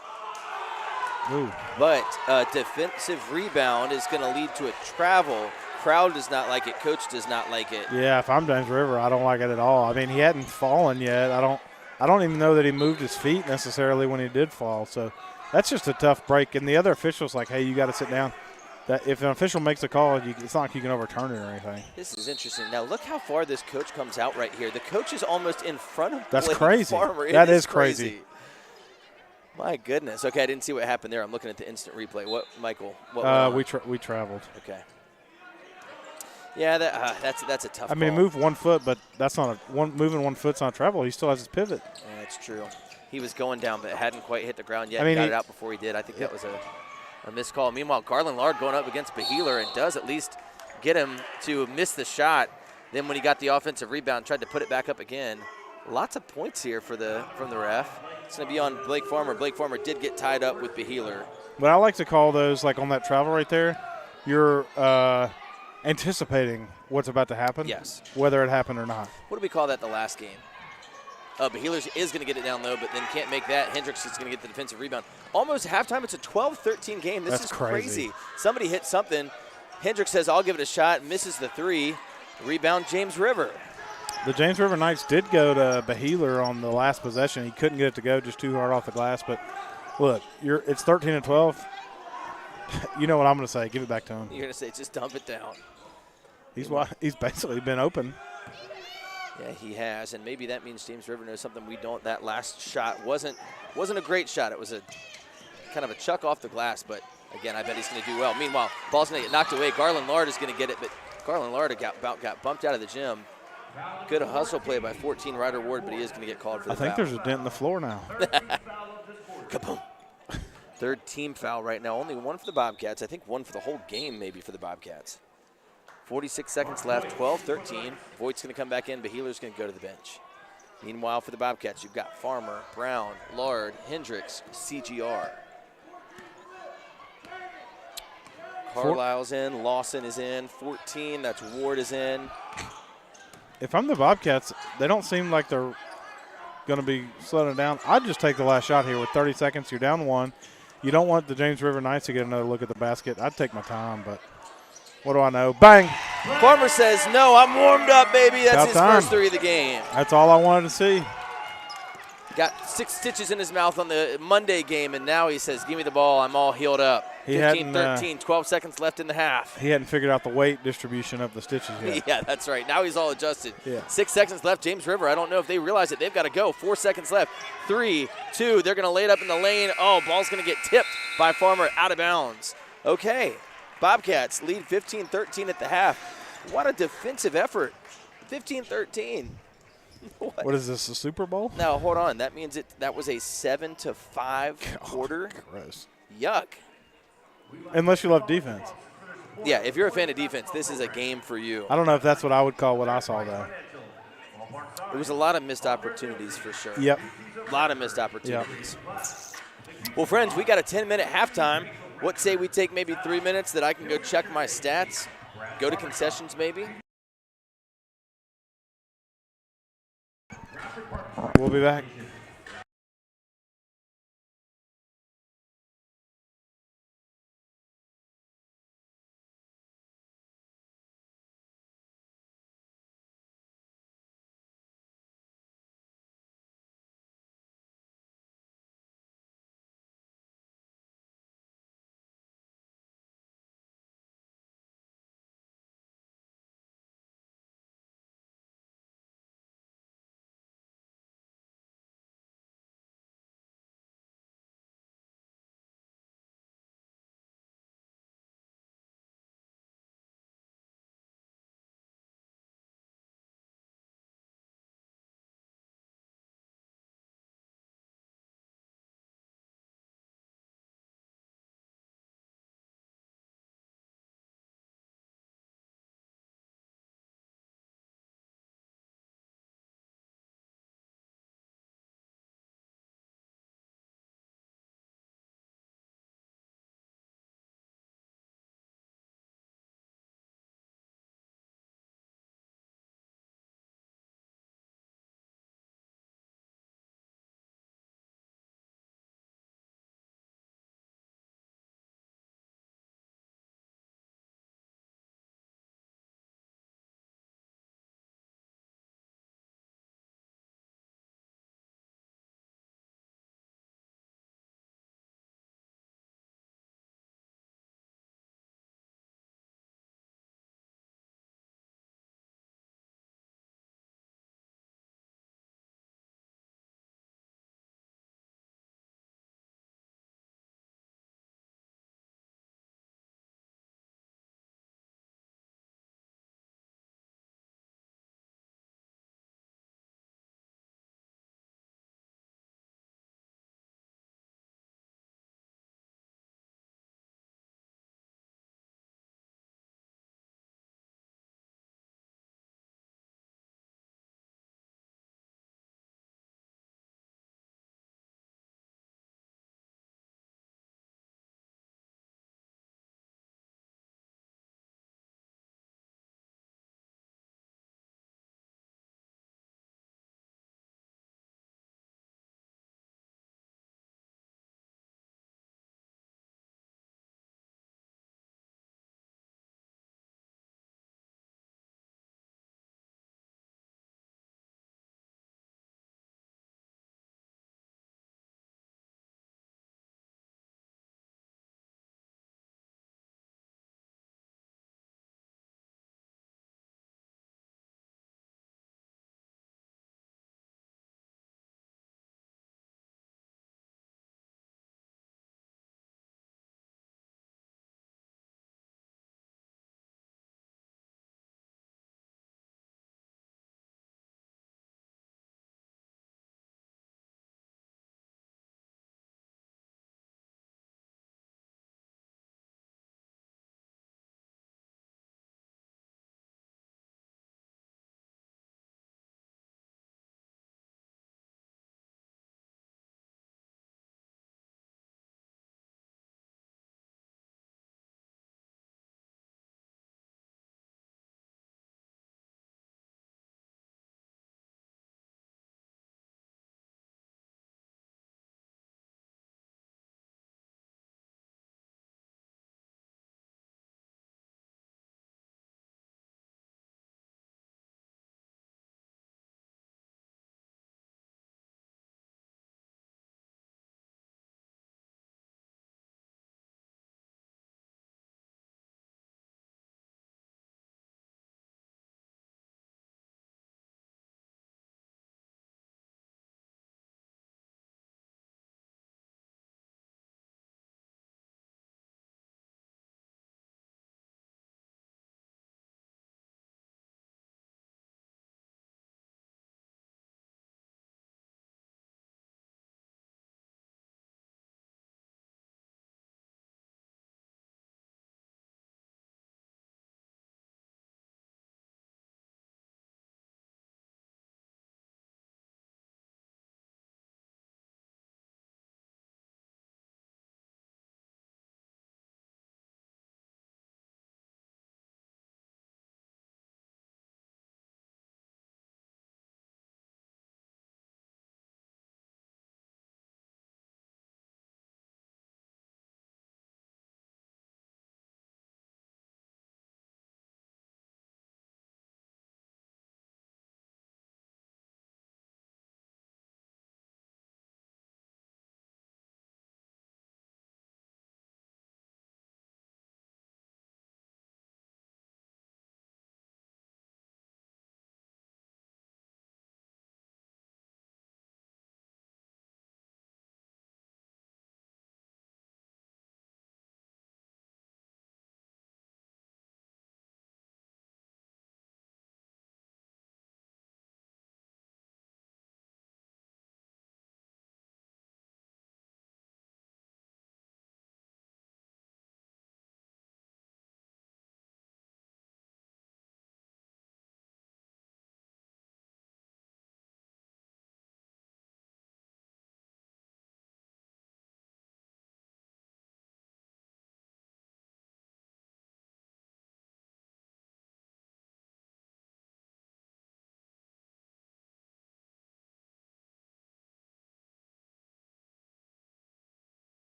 Ooh. But a defensive rebound is going to lead to a travel. Crowd does not like it. Coach does not like it. Yeah, if I'm James River, I don't like it at all. I mean, he hadn't fallen yet. I don't even know that he moved his feet necessarily when he did fall. So that's just a tough break. And the other official's like, hey, you got to sit down. That if an official makes a call, it's not like you can overturn it or anything. This is interesting. Now, look how far this coach comes out right here. The coach is almost in front of That's Blake crazy. Farmer. That is crazy. My goodness. Okay, I didn't see what happened there. I'm looking at the instant replay. What, Michael? What we traveled. Okay. Yeah, that's a tough I mean, call. move 1 foot, but that's not moving 1 foot's not travel. He still has his pivot. Yeah, that's true. He was going down, but hadn't quite hit the ground yet. I mean, got it out before he did. I think that was a missed call. Meanwhile, Garland Lard going up against Beheeler and does at least get him to miss the shot. Then when he got the offensive rebound, tried to put it back up again. Lots of points here from the ref. It's going to be on Blake Farmer. Blake Farmer did get tied up with Beheeler. But I like to call those, like on that travel right there, you're anticipating what's about to happen. Yes. Whether it happened or not. What do we call that the last game? Beheeler is going to get it down low, but then can't make that. Hendricks is going to get the defensive rebound. Almost halftime. It's a 12-13 game. This is crazy. Somebody hit something. Hendricks says, I'll give it a shot. Misses the 3. Rebound, James River. The James River Knights did go to Beheeler on the last possession. He couldn't get it to go, just too hard off the glass. But look, it's 13-12. You know what I'm going to say. Give it back to him. You're going to say just dump it down. He's basically been open. Yeah, he has, and maybe that means James River knows something we don't. That last shot wasn't a great shot. It was a kind of a chuck off the glass, but again, I bet he's going to do well. Meanwhile, ball's going to get knocked away. Garland Lard is going to get it, but Garland Lard got bumped out of the gym. Good hustle play by 14 Ryder Ward, but he is going to get called for the foul. I think there's a dent in the floor now. Kaboom. Third team foul right now. Only one for the Bobcats. I think one for the whole game maybe for the Bobcats. 46 seconds left, 12-13. Voigt's going to come back in. Beheeler's going to go to the bench. Meanwhile, for the Bobcats, you've got Farmer, Brown, Lard, Hendricks, CGR. Carlisle's in. Lawson is in. 14, that's Ward is in. If I'm the Bobcats, they don't seem like they're going to be slowing it down. I'd just take the last shot here with 30 seconds. You're down one. You don't want the James River Knights to get another look at the basket. I'd take my time, but what do I know? Bang! Farmer says, no, I'm warmed up, baby. That's his time. first three of the game. That's all I wanted to see. Got 6 stitches in his mouth on the Monday game, and now he says, give me the ball. I'm all healed up. 15-13, 12 seconds left in the half. He hadn't figured out the weight distribution of the stitches yet. Yeah, that's right. Now he's all adjusted. Yeah. 6 seconds left. James River, I don't know if they realize it. They've got to go. 4 seconds left. 3, 2, they're going to lay it up in the lane. Oh, ball's going to get tipped by Farmer out of bounds. Okay, Bobcats lead 15-13 at the half. What a defensive effort. 15-13. What is this, a Super Bowl? Now, hold on. That means that was a 7-5 quarter. Gross. Yuck. Unless you love defense. Yeah, if you're a fan of defense, this is a game for you. I don't know if that's what I would call what I saw, though. There was a lot of missed opportunities for sure. Yep. A lot of missed opportunities. Yep. Well, friends, we got a 10-minute halftime. What say we take maybe 3 minutes that I can go check my stats, go to concessions maybe? We'll be back.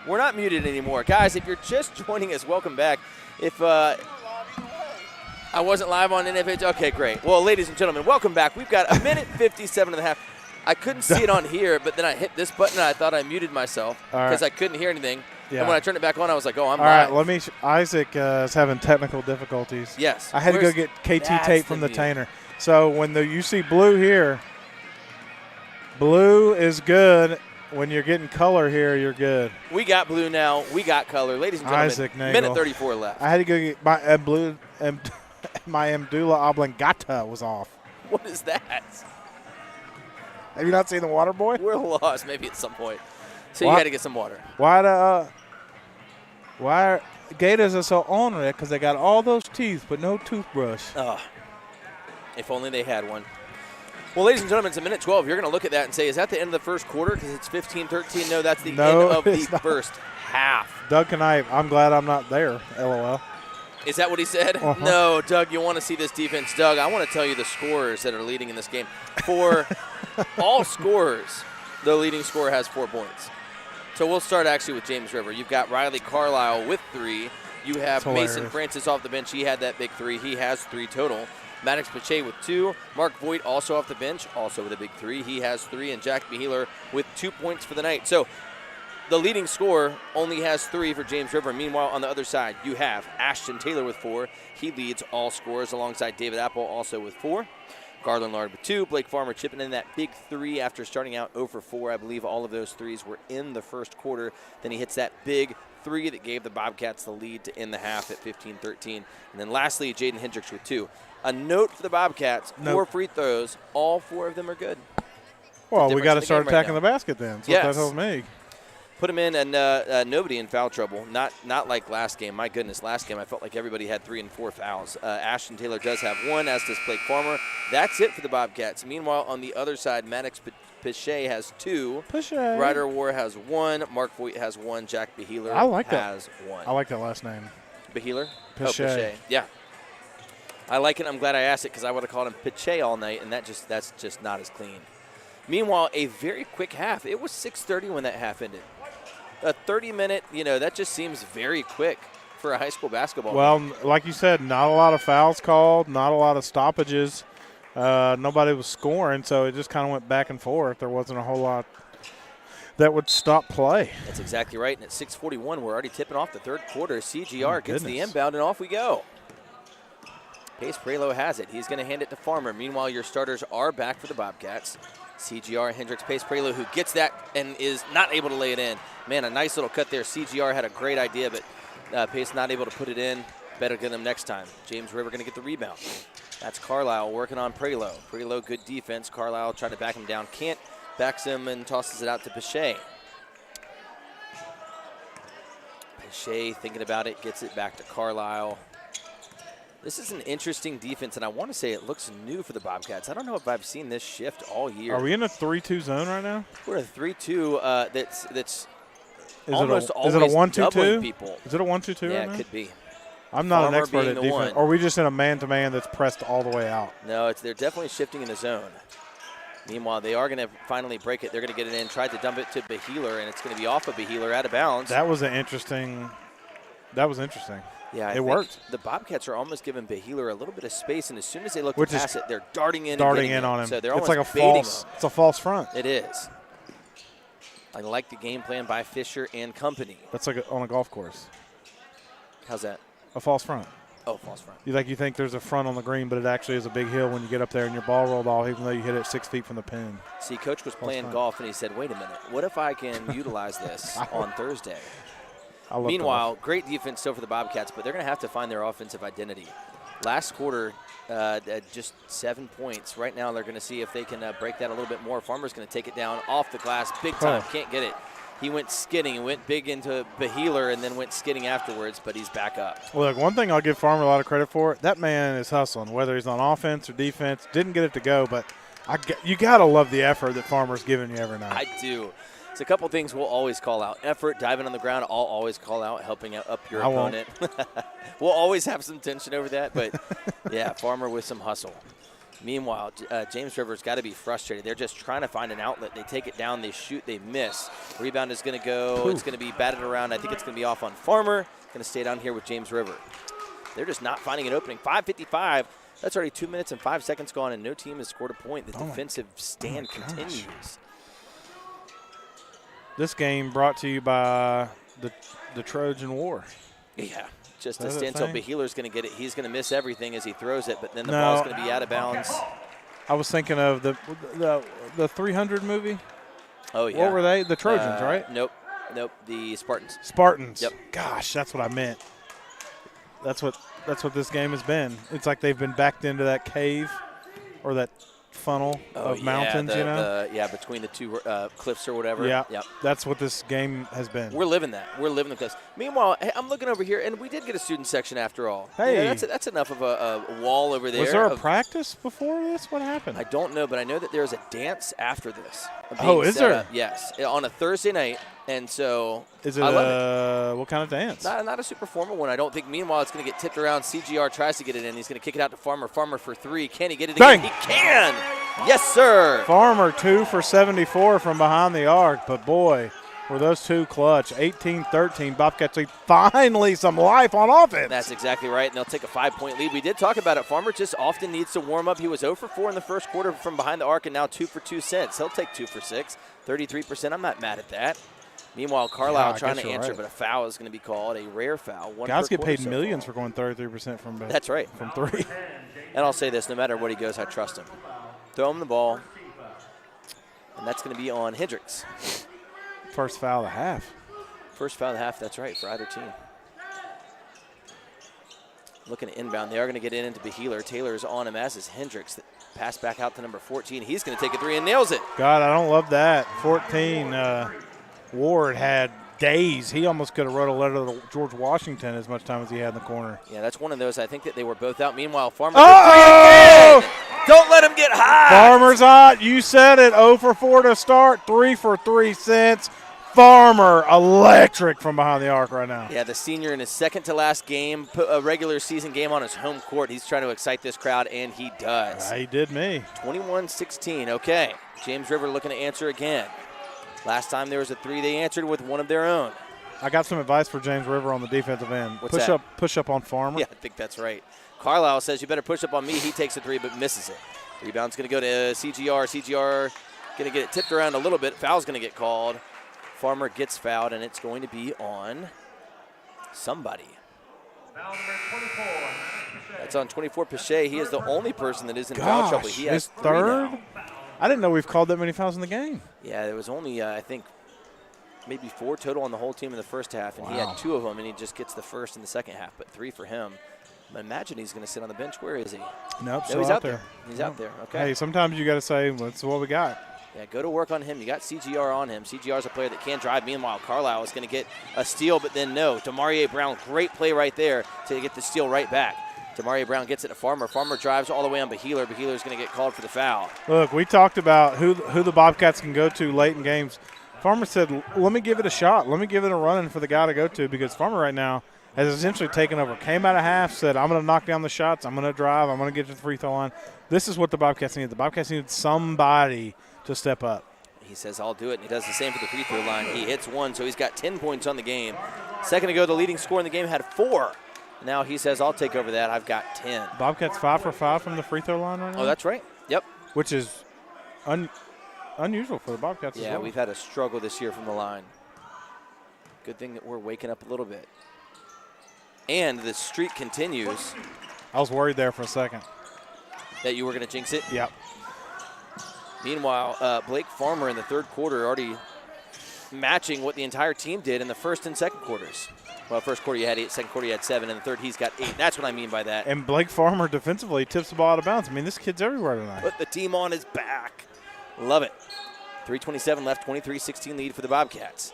We're not muted anymore. Guys, if you're just joining us, welcome back. If I wasn't live on NFH, okay, great. Well, ladies and gentlemen, welcome back. We've got a minute 57 and a half. I couldn't see it on here, but then I hit this button and I thought I muted myself because I couldn't hear anything. Yeah. And when I turned it back on, I was like, oh, I'm All live. right, Isaac is having technical difficulties. Yes. I had to go get KT tape from the Tainer. So when you see blue here, blue is good. When you're getting color here, you're good. We got blue now. We got color. Ladies and gentlemen, Isaac Nagel. minute 34 left. I had to go get my blue. My medulla oblongata was off. What is that? Have you not seen The Water Boy? We're lost maybe at some point. So you got to get some water. Why gators are so ornery? Because they got all those teeth but no toothbrush. Oh, if only they had one. Well, ladies and gentlemen, it's a minute 12. You're going to look at that and say, is that the end of the first quarter? Because it's 15-13. No, that's the end of the first half. Doug Knife, I'm glad I'm not there, LOL. Is that what he said? Uh-huh. No, Doug, you want to see this defense. Doug, I want to tell you the scorers that are leading in this game. For all scorers, the leading scorer has 4 points. So we'll start actually with James River. You've got Riley Carlisle with 3. You have Mason Francis off the bench. He had that big 3. He has 3 total. Maddox Pache with 2. Mark Voigt also off the bench, also with a big 3. He has 3. And Jack Beheeler with 2 points for the night. So the leading scorer only has 3 for James River. Meanwhile, on the other side, you have Ashton Taylor with 4. He leads all scorers alongside David Apple also with 4. Garland Lard with 2. Blake Farmer chipping in that big 3 after starting out 0 for 4. I believe all of those 3s were in the first quarter. Then he hits that big 3 that gave the Bobcats the lead to end the half at 15-13. And then lastly, Jaden Hendricks with 2. A note for the Bobcats, 4 free throws. All 4 of them are good. Well, we got to start attacking the basket then. That's what that tells me. Put him in and nobody in foul trouble. Not like last game. My goodness, last game I felt like everybody had 3 and 4 fouls. Ashton Taylor does have 1, as does Blake Farmer. That's it for the Bobcats. Meanwhile, on the other side, Maddox Pache has 2. Ryder War has 1. Mark Voigt has 1. Jack Beheeler has 1. I like that last name. Beheeler? Pache. Oh, Pache. Yeah. I like it. I'm glad I asked it because I would have called him Pache all night, and that's just not as clean. Meanwhile, a very quick half. It was 6:30 when that half ended. A 30-minute, that just seems very quick for a high school basketball game. Like you said, not a lot of fouls called, not a lot of stoppages. Nobody was scoring, so it just kind of went back and forth. There wasn't a whole lot that would stop play. That's exactly right. And at 6:41, we're already tipping off the third quarter. CGR gets the inbound, and off we go. Pace Prelo has it. He's going to hand it to Farmer. Meanwhile, your starters are back for the Bobcats. CGR, Hendricks, Pace Prelo, who gets that and is not able to lay it in. Man, a nice little cut there. CGR had a great idea, but Pace not able to put it in. Better get him next time. James River going to get the rebound. That's Carlisle working on Prelo. Prelo, good defense. Carlisle trying to back him down. Can't. Backs him and tosses it out to Pache. Pache thinking about it, gets it back to Carlisle. This is an interesting defense, and I want to say it looks new for the Bobcats. I don't know if I've seen this shift all year. Are we in a 3-2 zone right now? We're in a 3-2 that's is almost it a 1-2-2? People. Is it a 1-2-2 Yeah, right now? it could be. I'm not Farmer an expert at being the defense. one. Or are we just in a man-to-man that's pressed all the way out? No, they're definitely shifting in the zone. Meanwhile, they are going to finally break it. They're going to get it in, tried to dump it to Beheeler, and it's going to be off of Beheeler, out of bounds. That was interesting. Yeah, it worked. The Bobcats are almost giving Beheeler a little bit of space, and as soon as they look to pass it, they're darting in on him. So they're it's like a false front. It is. I like the game plan by Fisher and company. That's like on a golf course. How's that? A false front. Oh, false front. You think there's a front on the green, but it actually is a big hill when you get up there and your ball rolled off, even though you hit it 6 feet from the pin. See, Coach was playing golf, and he said, wait a minute, what if I can utilize this on Thursday? Meanwhile, great defense still for the Bobcats, but they're going to have to find their offensive identity. Last quarter, just 7 points. Right now, they're going to see if they can break that a little bit more. Farmer's going to take it down off the glass, big time, can't get it. He went skidding. He went big into Beheeler and then went skidding afterwards, but he's back up. Well, look, one thing I'll give Farmer a lot of credit for, that man is hustling, whether he's on offense or defense. Didn't get it to go, but you got to love the effort that Farmer's giving you every night. I do. It's a couple things we'll always call out. Effort, diving on the ground, I'll always call out, helping out up your opponent. We'll always have some tension over that, but, yeah, Farmer with some hustle. Meanwhile, James River's got to be frustrated. They're just trying to find an outlet. They take it down, they shoot, they miss. Rebound is going to go. It's going to be batted around. I think it's going to be off on Farmer. Going to stay down here with James River. They're just not finding an opening. 5:55. That's already 2 minutes and 5 seconds gone, and no team has scored a point. The defensive stand continues. This game brought to you by the Trojan War. Yeah, just a standstill. Beheeler's going to get it. He's going to miss everything as he throws it, but then the ball's going to be out of bounds. I was thinking of the 300 movie. Oh, yeah. What were they? The Trojans, right? Nope. The Spartans. Spartans. Yep. Gosh, that's what I meant. That's what this game has been. It's like they've been backed into that cave or that funnel of mountains, between the two cliffs or whatever. Yeah, yep. That's what this game has been. We're living that. We're living the cliffs. Meanwhile, hey, I'm looking over here, and we did get a student section after all. Hey. That's enough of a wall over there. Was there a practice before this? What happened? I don't know, but I know that there's a dance after this. Is there? Up. Yes, on a Thursday night. And so is it what kind of dance? Not a super formal one, I don't think. Meanwhile, it's going to get tipped around. CGR tries to get it in. He's going to kick it out to Farmer. Farmer for three. Can he get it again? He can. Yes, sir. Farmer 2 for 74 from behind the arc. But, boy, were those two clutch. 18-13. Bobcats finally some life on offense. That's exactly right, and they'll take a 5-point lead. We did talk about it. Farmer just often needs to warm up. He was 0 for 4 in the first quarter from behind the arc and now 2 for 2 since. He'll take 2 for 6. 33%. I'm not mad at that. Meanwhile, Carlisle trying to answer, but a foul is going to be called, a rare foul. Guys get paid millions for going 33% from That's right. From three. And I'll say this, no matter what he goes, I trust him. Throw him the ball, and that's going to be on Hendricks. First foul of the half. First foul of the half, that's right, for either team. Looking at inbound. They are going to get into Behealer. Taylor's on him, as is Hendricks. Pass back out to number 14. He's going to take a three and nails it. God, I don't love that. 14, Ward had days. He almost could have wrote a letter to George Washington as much time as he had in the corner. Yeah, that's one of those. I think that they were both out. Meanwhile, Farmer. Don't let him get hot. Farmer's hot. You said it. 0 for 4 to start. 3 for 3 since. Farmer electric from behind the arc right now. Yeah, the senior in his second to last game, put a regular season game on his home court. He's trying to excite this crowd, and he does. He did me. 21-16. Okay. James River looking to answer again. Last time there was a three, they answered with one of their own. I got some advice for James River on the defensive end. What's that? Push up on Farmer. Yeah, I think that's right. Carlisle says you better push up on me. He takes a three but misses it. Rebound's going to go to CGR. CGR going to get it tipped around a little bit. Foul's going to get called. Farmer gets fouled, and it's going to be on somebody. Foul number 24. That's on 24, Pache. He is the only person that is in foul trouble. He has his third? I didn't know we've called that many fouls in the game. Yeah, there was only, I think, maybe 4 total on the whole team in the first half, and he had 2 of them, and he just gets the first in the second half, but 3 for him. I imagine he's going to sit on the bench. Where is he? Nope, no, he's out there. He's out there. Okay. Hey, sometimes you got to say, that's what we got. Yeah, go to work on him. You got CGR on him. CGR is a player that can drive. Meanwhile, Carlisle is going to get a steal, but then no. Demarie Brown, great play right there to get the steal right back. Demarie Brown gets it to Farmer. Farmer drives all the way on Behealer. Behealer is going to get called for the foul. Look, we talked about who the Bobcats can go to late in games. Farmer said, let me give it a shot. Let me give it a run for the guy to go to, because Farmer right now has essentially taken over. Came out of half, said, I'm going to knock down the shots. I'm going to drive. I'm going to get to the free throw line. This is what the Bobcats need. The Bobcats need somebody to step up. He says, I'll do it, and he does the same for the free throw line. He hits 1, so he's got 10 points on the game. Second ago, the leading scorer in the game had 4. Now he says, I'll take over that. I've got 10. Bobcats 5 for 5 from the free throw line right now? Oh, that's right. Yep. Which is unusual for the Bobcats as Yeah, well. we've had a struggle this year from the line. Good thing that we're waking up a little bit. And the streak continues. I was worried there for a second. That you were going to jinx it? Yep. Meanwhile, Blake Farmer in the third quarter already matching what the entire team did in the first and second quarters. Well, first quarter you had 8, second quarter you had 7, and the third he's got 8. That's what I mean by that. And Blake Farmer defensively tips the ball out of bounds. I mean, this kid's everywhere tonight. Put the team on his back. Love it. 3:27 left, 23-16 lead for the Bobcats.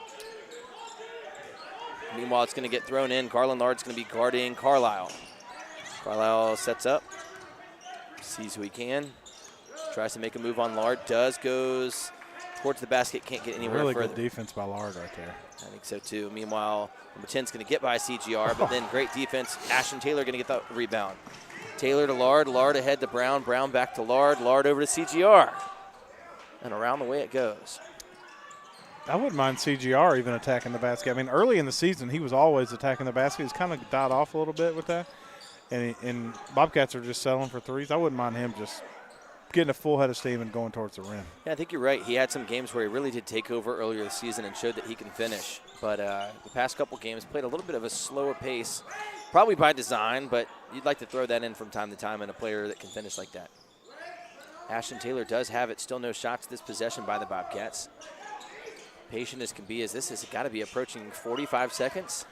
Meanwhile, it's going to get thrown in. Garland Lard's going to be guarding Carlisle. Carlisle sets up, sees who he can, tries to make a move on Lard, goes towards the basket, can't get anywhere really further. Good defense by Lard right there. I think so too. Meanwhile, number 10's going to get by CGR, but then great defense. Ashton Taylor going to get the rebound. Taylor to Lard, Lard ahead to Brown, Brown back to Lard, Lard over to CGR. And around the way it goes. I wouldn't mind CGR even attacking the basket. I mean, early in the season, he was always attacking the basket. He's kind of died off a little bit with that. And Bobcats are just settling for threes. I wouldn't mind him just getting a full head of steam and going towards the rim. Yeah, I think you're right. He had some games where he really did take over earlier this season and showed that he can finish. But the past couple games played a little bit of a slower pace, probably by design, but you'd like to throw that in from time to time in a player that can finish like that. Ashton Taylor does have it. Still no shots this possession by the Bobcats. Patient as can be, as this has got to be approaching 45 seconds.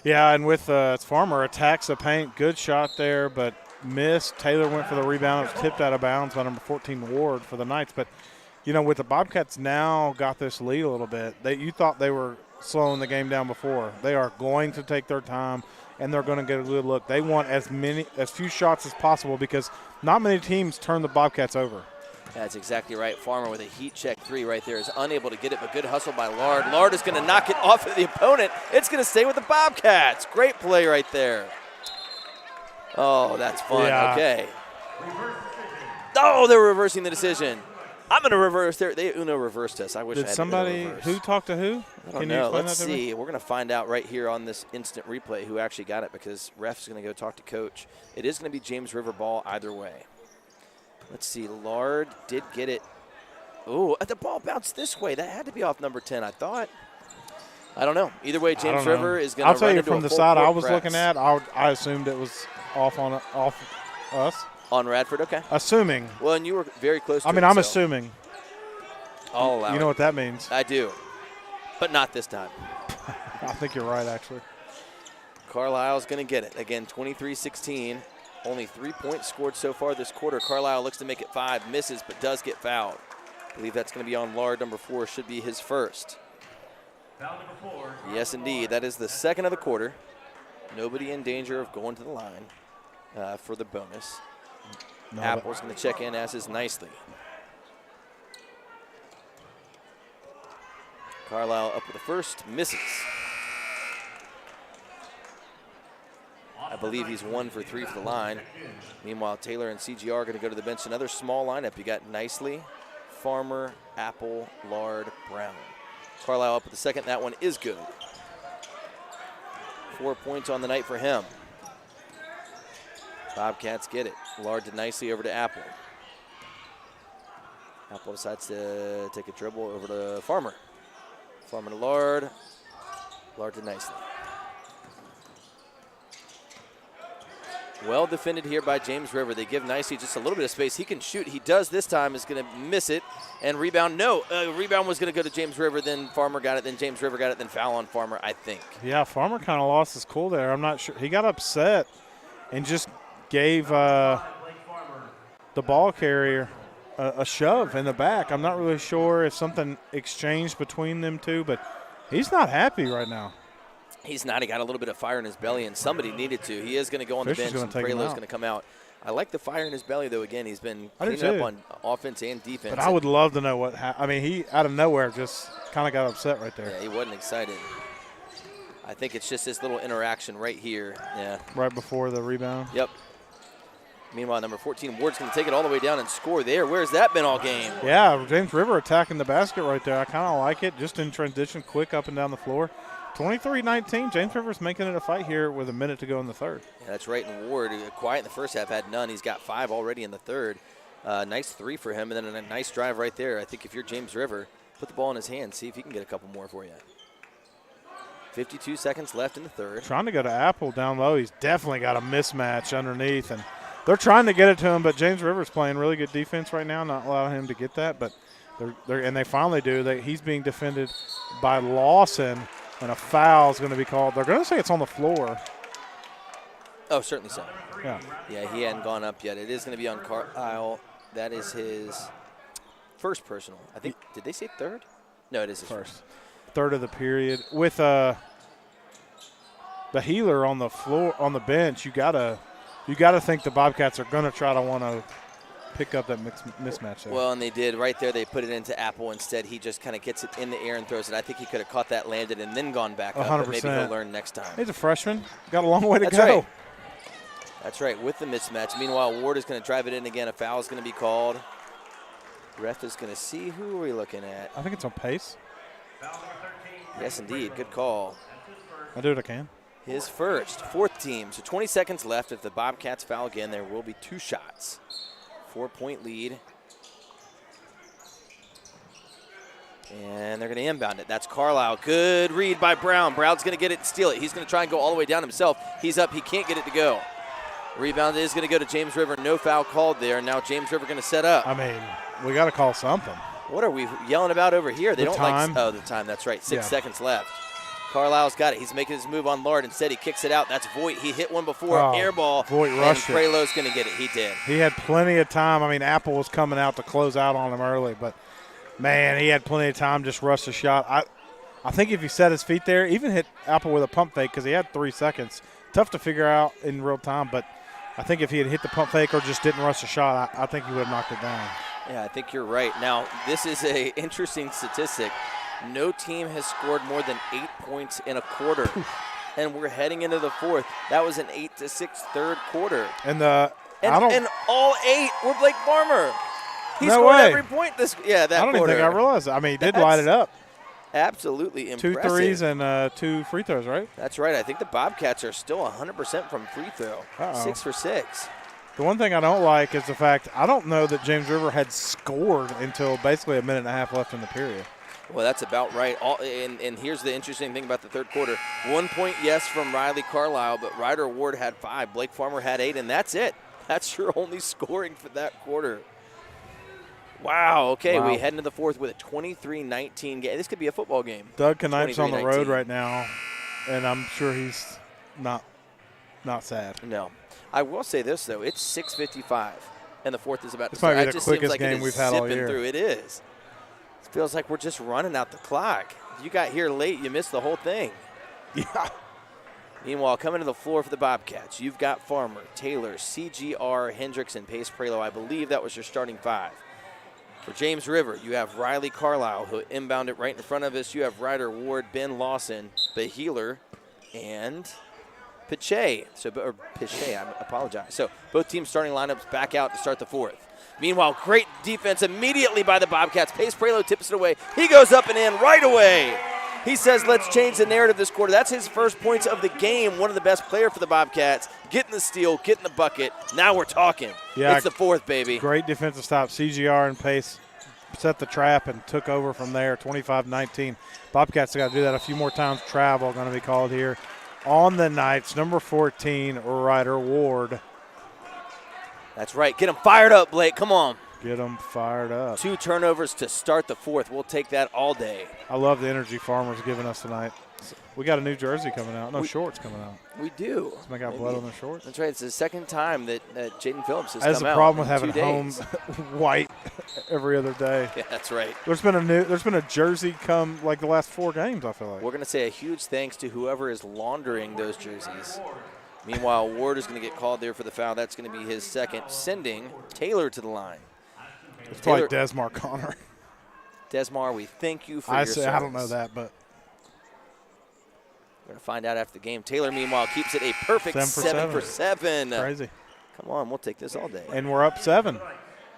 Yeah, and with Farmer attacks the paint. Good shot there, but missed. Taylor went for the rebound. It was tipped out of bounds by number 14 Ward for the Knights. But, you know, with the Bobcats now got this lead a little bit, you thought they were slowing the game down before. They are going to take their time, and they're going to get a good look. They want as few shots as possible because not many teams turn the Bobcats over. That's exactly right. Farmer with a heat check three right there is unable to get it, but good hustle by Lard. Lard is going to knock it off of the opponent. It's going to stay with the Bobcats. Great play right there. Oh, that's fun. Yeah. Okay. Oh, they're reversing the decision. I'm going to reverse there. They Uno reversed us. I wish I had somebody Uno reverse. Who talked to who? I don't know. Let's see. We're going to find out right here on this instant replay who actually got it because ref's going to go talk to coach. It is going to be James River ball either way. Let's see. Lard did get it. Oh, the ball bounced this way. That had to be off number 10, I thought. I don't know. Either way, James River is going to run into a full-court press. I'll tell you from the side I was looking at, I assumed it was off us. On Radford, okay. Assuming. Well, and you were very close to it. I'm assuming. I'll allow it. You know what that means. I do. But not this time. I think you're right, actually. Carlisle's going to get it. Again, 23-16. Only 3 points scored so far this quarter. Carlisle looks to make it 5, misses, but does get fouled. I believe that's going to be on Lard. Number 4 should be his first. Foul number 4. Yes, indeed. That is the second of the quarter. Nobody in danger of going to the line for the bonus. No, Apple's going to check in, as is Nicely. Carlisle up with the first, misses. I believe he's 1 for 3 for the line. Meanwhile, Taylor and CGR are going to go to the bench. Another small lineup. You got Nicely, Farmer, Apple, Lard, Brown. Carlisle up with the second. That one is good. 4 points on the night for him. Bobcats get it. Lard to Nicely over to Apple. Apple decides to take a dribble over to Farmer. Farmer to Lard. Lard to Nicely. Well defended here by James River. They give Nicely just a little bit of space. He can shoot. He does this time. Is going to miss it. And rebound. No. Rebound was going to go to James River. Then Farmer got it. Then James River got it. Then foul on Farmer, I think. Yeah, Farmer kind of lost his cool there. I'm not sure. He got upset and just gave the ball carrier a shove in the back. I'm not really sure if something exchanged between them two, but he's not happy right now. He's not. He got a little bit of fire in his belly, and somebody needed to. He is going to go on the bench, and Prelo's going to come out. I like the fire in his belly, though. Again, he's been cleaning up on offense and defense. But I would love to know what happened. I mean, he, out of nowhere, just kind of got upset right there. Yeah, he wasn't excited. I think it's just this little interaction right here. Yeah. Right before the rebound. Yep. Meanwhile, number 14, Ward's going to take it all the way down and score there. Where's that been all game? Yeah, James River attacking the basket right there. I kind of like it. Just in transition, quick up and down the floor. 23-19, James River's making it a fight here with a minute to go in the third. Yeah, that's right. And Ward, quiet in the first half, had none. He's got 5 already in the third. Nice 3 for him, and then a nice drive right there. I think if you're James River, put the ball in his hand, see if he can get a couple more for you. 52 seconds left in the third. Trying to go to Apple down low. He's definitely got a mismatch underneath, and they're trying to get it to him, but James River's playing really good defense right now, not allowing him to get that. But they finally do. He's being defended by Lawson. And a foul is going to be called. They're going to say it's on the floor. Oh, certainly so. Yeah. Yeah, he hadn't gone up yet. It is going to be on Carlisle. That is his first personal. I think, did they say third? No, it is his first. Third of the period. With the healer on the floor, on the bench, you gotta think the Bobcats are going to try to want to pick up that mismatch there. Well, and they did. Right there, they put it into Apple instead. He just kind of gets it in the air and throws it. I think he could have caught that, landed, and then gone back up. 100%. But maybe he'll learn next time. He's a freshman. Got a long way to That's go. Right. That's right, with the mismatch. Meanwhile, Ward is going to drive it in again. A foul is going to be called. Ref is going to see. Who are we looking at? I think it's on pace. Yes, indeed. Good call. I do what I can. His first, fourth team. So 20 seconds left. If the Bobcats foul again, there will be 2 shots. 4-point lead. And they're going to inbound it. That's Carlisle. Good read by Brown. Brown's going to get it and steal it. He's going to try and go all the way down himself. He's up. He can't get it to go. Rebound is going to go to James River. No foul called there. Now James River going to set up. I mean, we got to call something. What are we yelling about over here? They The don't time. like. Oh, the time. That's right. 6 seconds left. Carlisle's got it. He's making his move on Lard. Instead, he kicks it out. That's Voigt. He hit one before. Oh, Air ball. Voigt and rushed it. Pralo's going to get it. He did. He had plenty of time. I mean, Apple was coming out to close out on him early, but, man, he had plenty of time, just rushed the shot. I think if he set his feet there, even hit Apple with a pump fake because he had 3 seconds. Tough to figure out in real time, but I think if he had hit the pump fake or just didn't rush the shot, I think he would have knocked it down. Yeah, I think you're right. Now, this is a interesting statistic. No team has scored more than 8 points in a quarter, and we're heading into the fourth. That was an 8-6 third quarter. And And all 8 were Blake Farmer. He No scored way. every point that I don't even quarter. think I realized that. I mean, he did That's light it up. Absolutely 2 impressive. threes and 2 free throws, right? That's right. I think the Bobcats are still 100% from free throw. Uh-oh. 6 for 6. The one thing I don't like is the fact I don't know that James River had scored until basically a minute and a half left in the period. Well, that's about right. And here's the interesting thing about the third quarter. 1 point, yes, from Riley Carlisle, but Ryder Ward had 5. Blake Farmer had 8, and that's it. That's your only scoring for that quarter. Wow, okay, Wow. we head into the fourth with a 23-19 game. This could be a football game. Doug Knife's on the road 23-19. right now, and I'm sure he's not sad. No. I will say this, though. It's 6:55, and the fourth is about to This might start. be It the just seems quickest like it game is we've had all zipping year. through. It is. It feels like we're just running out the clock. If you got here late, you missed the whole thing. Yeah. Meanwhile, coming to the floor for the Bobcats, you've got Farmer, Taylor, CGR, Hendricks, and Pace Pralo. I believe that was your starting 5. For James River, you have Riley Carlisle, who inbounded right in front of us. You have Ryder Ward, Ben Lawson, Behealer, and Piche. Or Piche, I apologize. So both teams' starting lineups back out to start the fourth. Meanwhile, great defense immediately by the Bobcats. Pace Pralo tips it away. He goes up and in right away. He says, let's change the narrative this quarter. That's his first points of the game. One of the best players for the Bobcats. Getting the steal, getting the bucket. Now we're talking. Yeah, It's the fourth, baby. Great defensive stop. CGR and Pace set the trap and took over from there, 25-19. Bobcats got to do that a few more times. Travel going to be called here. On the Knights, number 14, Ryder Ward. That's right. Get him fired up, Blake. Come on. Get them fired up. 2 turnovers to start the fourth. We'll take that all day. I love the energy Farmer's giving us tonight. We got a new jersey coming out. No, shorts coming out. We do. Somebody got blood on their shorts. That's right. It's the second time that Jaden Phillips has That's come the out. problem with in having 2 home days. white every other day. Yeah, that's right. There's been a jersey come like the last 4 games, I feel like. We're going to say a huge thanks to whoever is laundering those jerseys. Meanwhile, Ward is going to get called there for the foul. That's going to be his second, sending Taylor to the line. It's probably Desmar Connor. Desmar, we thank you for your service. I don't know that, but We're going to find out after the game. Taylor, meanwhile, keeps it a perfect 7 for 7. Crazy. Come on, we'll take this all day. And we're up 7.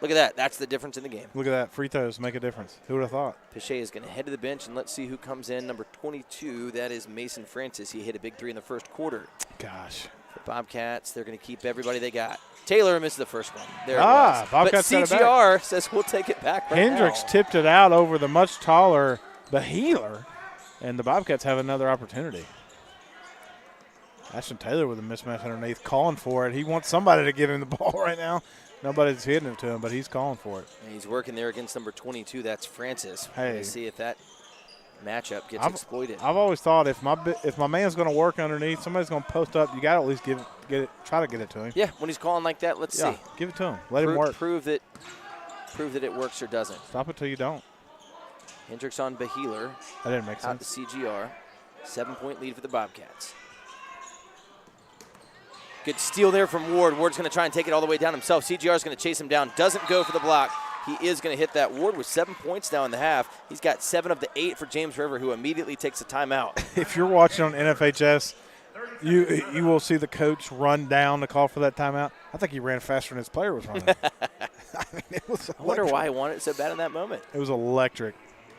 Look at that. That's the difference in the game. Look at that. Free throws make a difference. Who would have thought? Piche is going to head to the bench, and let's see who comes in. Number 22, that is Mason Francis. He hit a big 3 in the first quarter. Gosh. The Bobcats, they're going to keep everybody they got. Taylor missed the first one. There it Ah, was. Bobcats but got it back. CGR says we'll take it back right Hendricks now. tipped it out over the much taller Behealer, and the Bobcats have another opportunity. Ashton Taylor with a mismatch underneath, calling for it. He wants somebody to give him the ball right now. Nobody's hitting it to him, but he's calling for it. And he's working there against number 22. That's Francis. We're Hey. going to see if that matchup gets I've- exploited. I've always thought if my man's going to work underneath, somebody's going to post up. You got to at least try to get it to him. Yeah, when he's calling like that, let's Yeah, see. give it to him. Let him work. Prove that it works or doesn't. Stop it till you don't. Hendricks on Behealer. That didn't make Out to sense. CGR. 7-point lead for the Bobcats. Good steal there from Ward. Ward's going to try and take it all the way down himself. CGR is going to chase him down. Doesn't go for the block. He is going to hit that. Ward with 7 points now in the half. He's got 7 of the 8 for James River, who immediately takes a timeout. If you're watching on NFHS, You will see the coach run down to call for that timeout. I think he ran faster than his player was running. I mean, it was I wonder why he wanted it so bad in that moment. It was electric.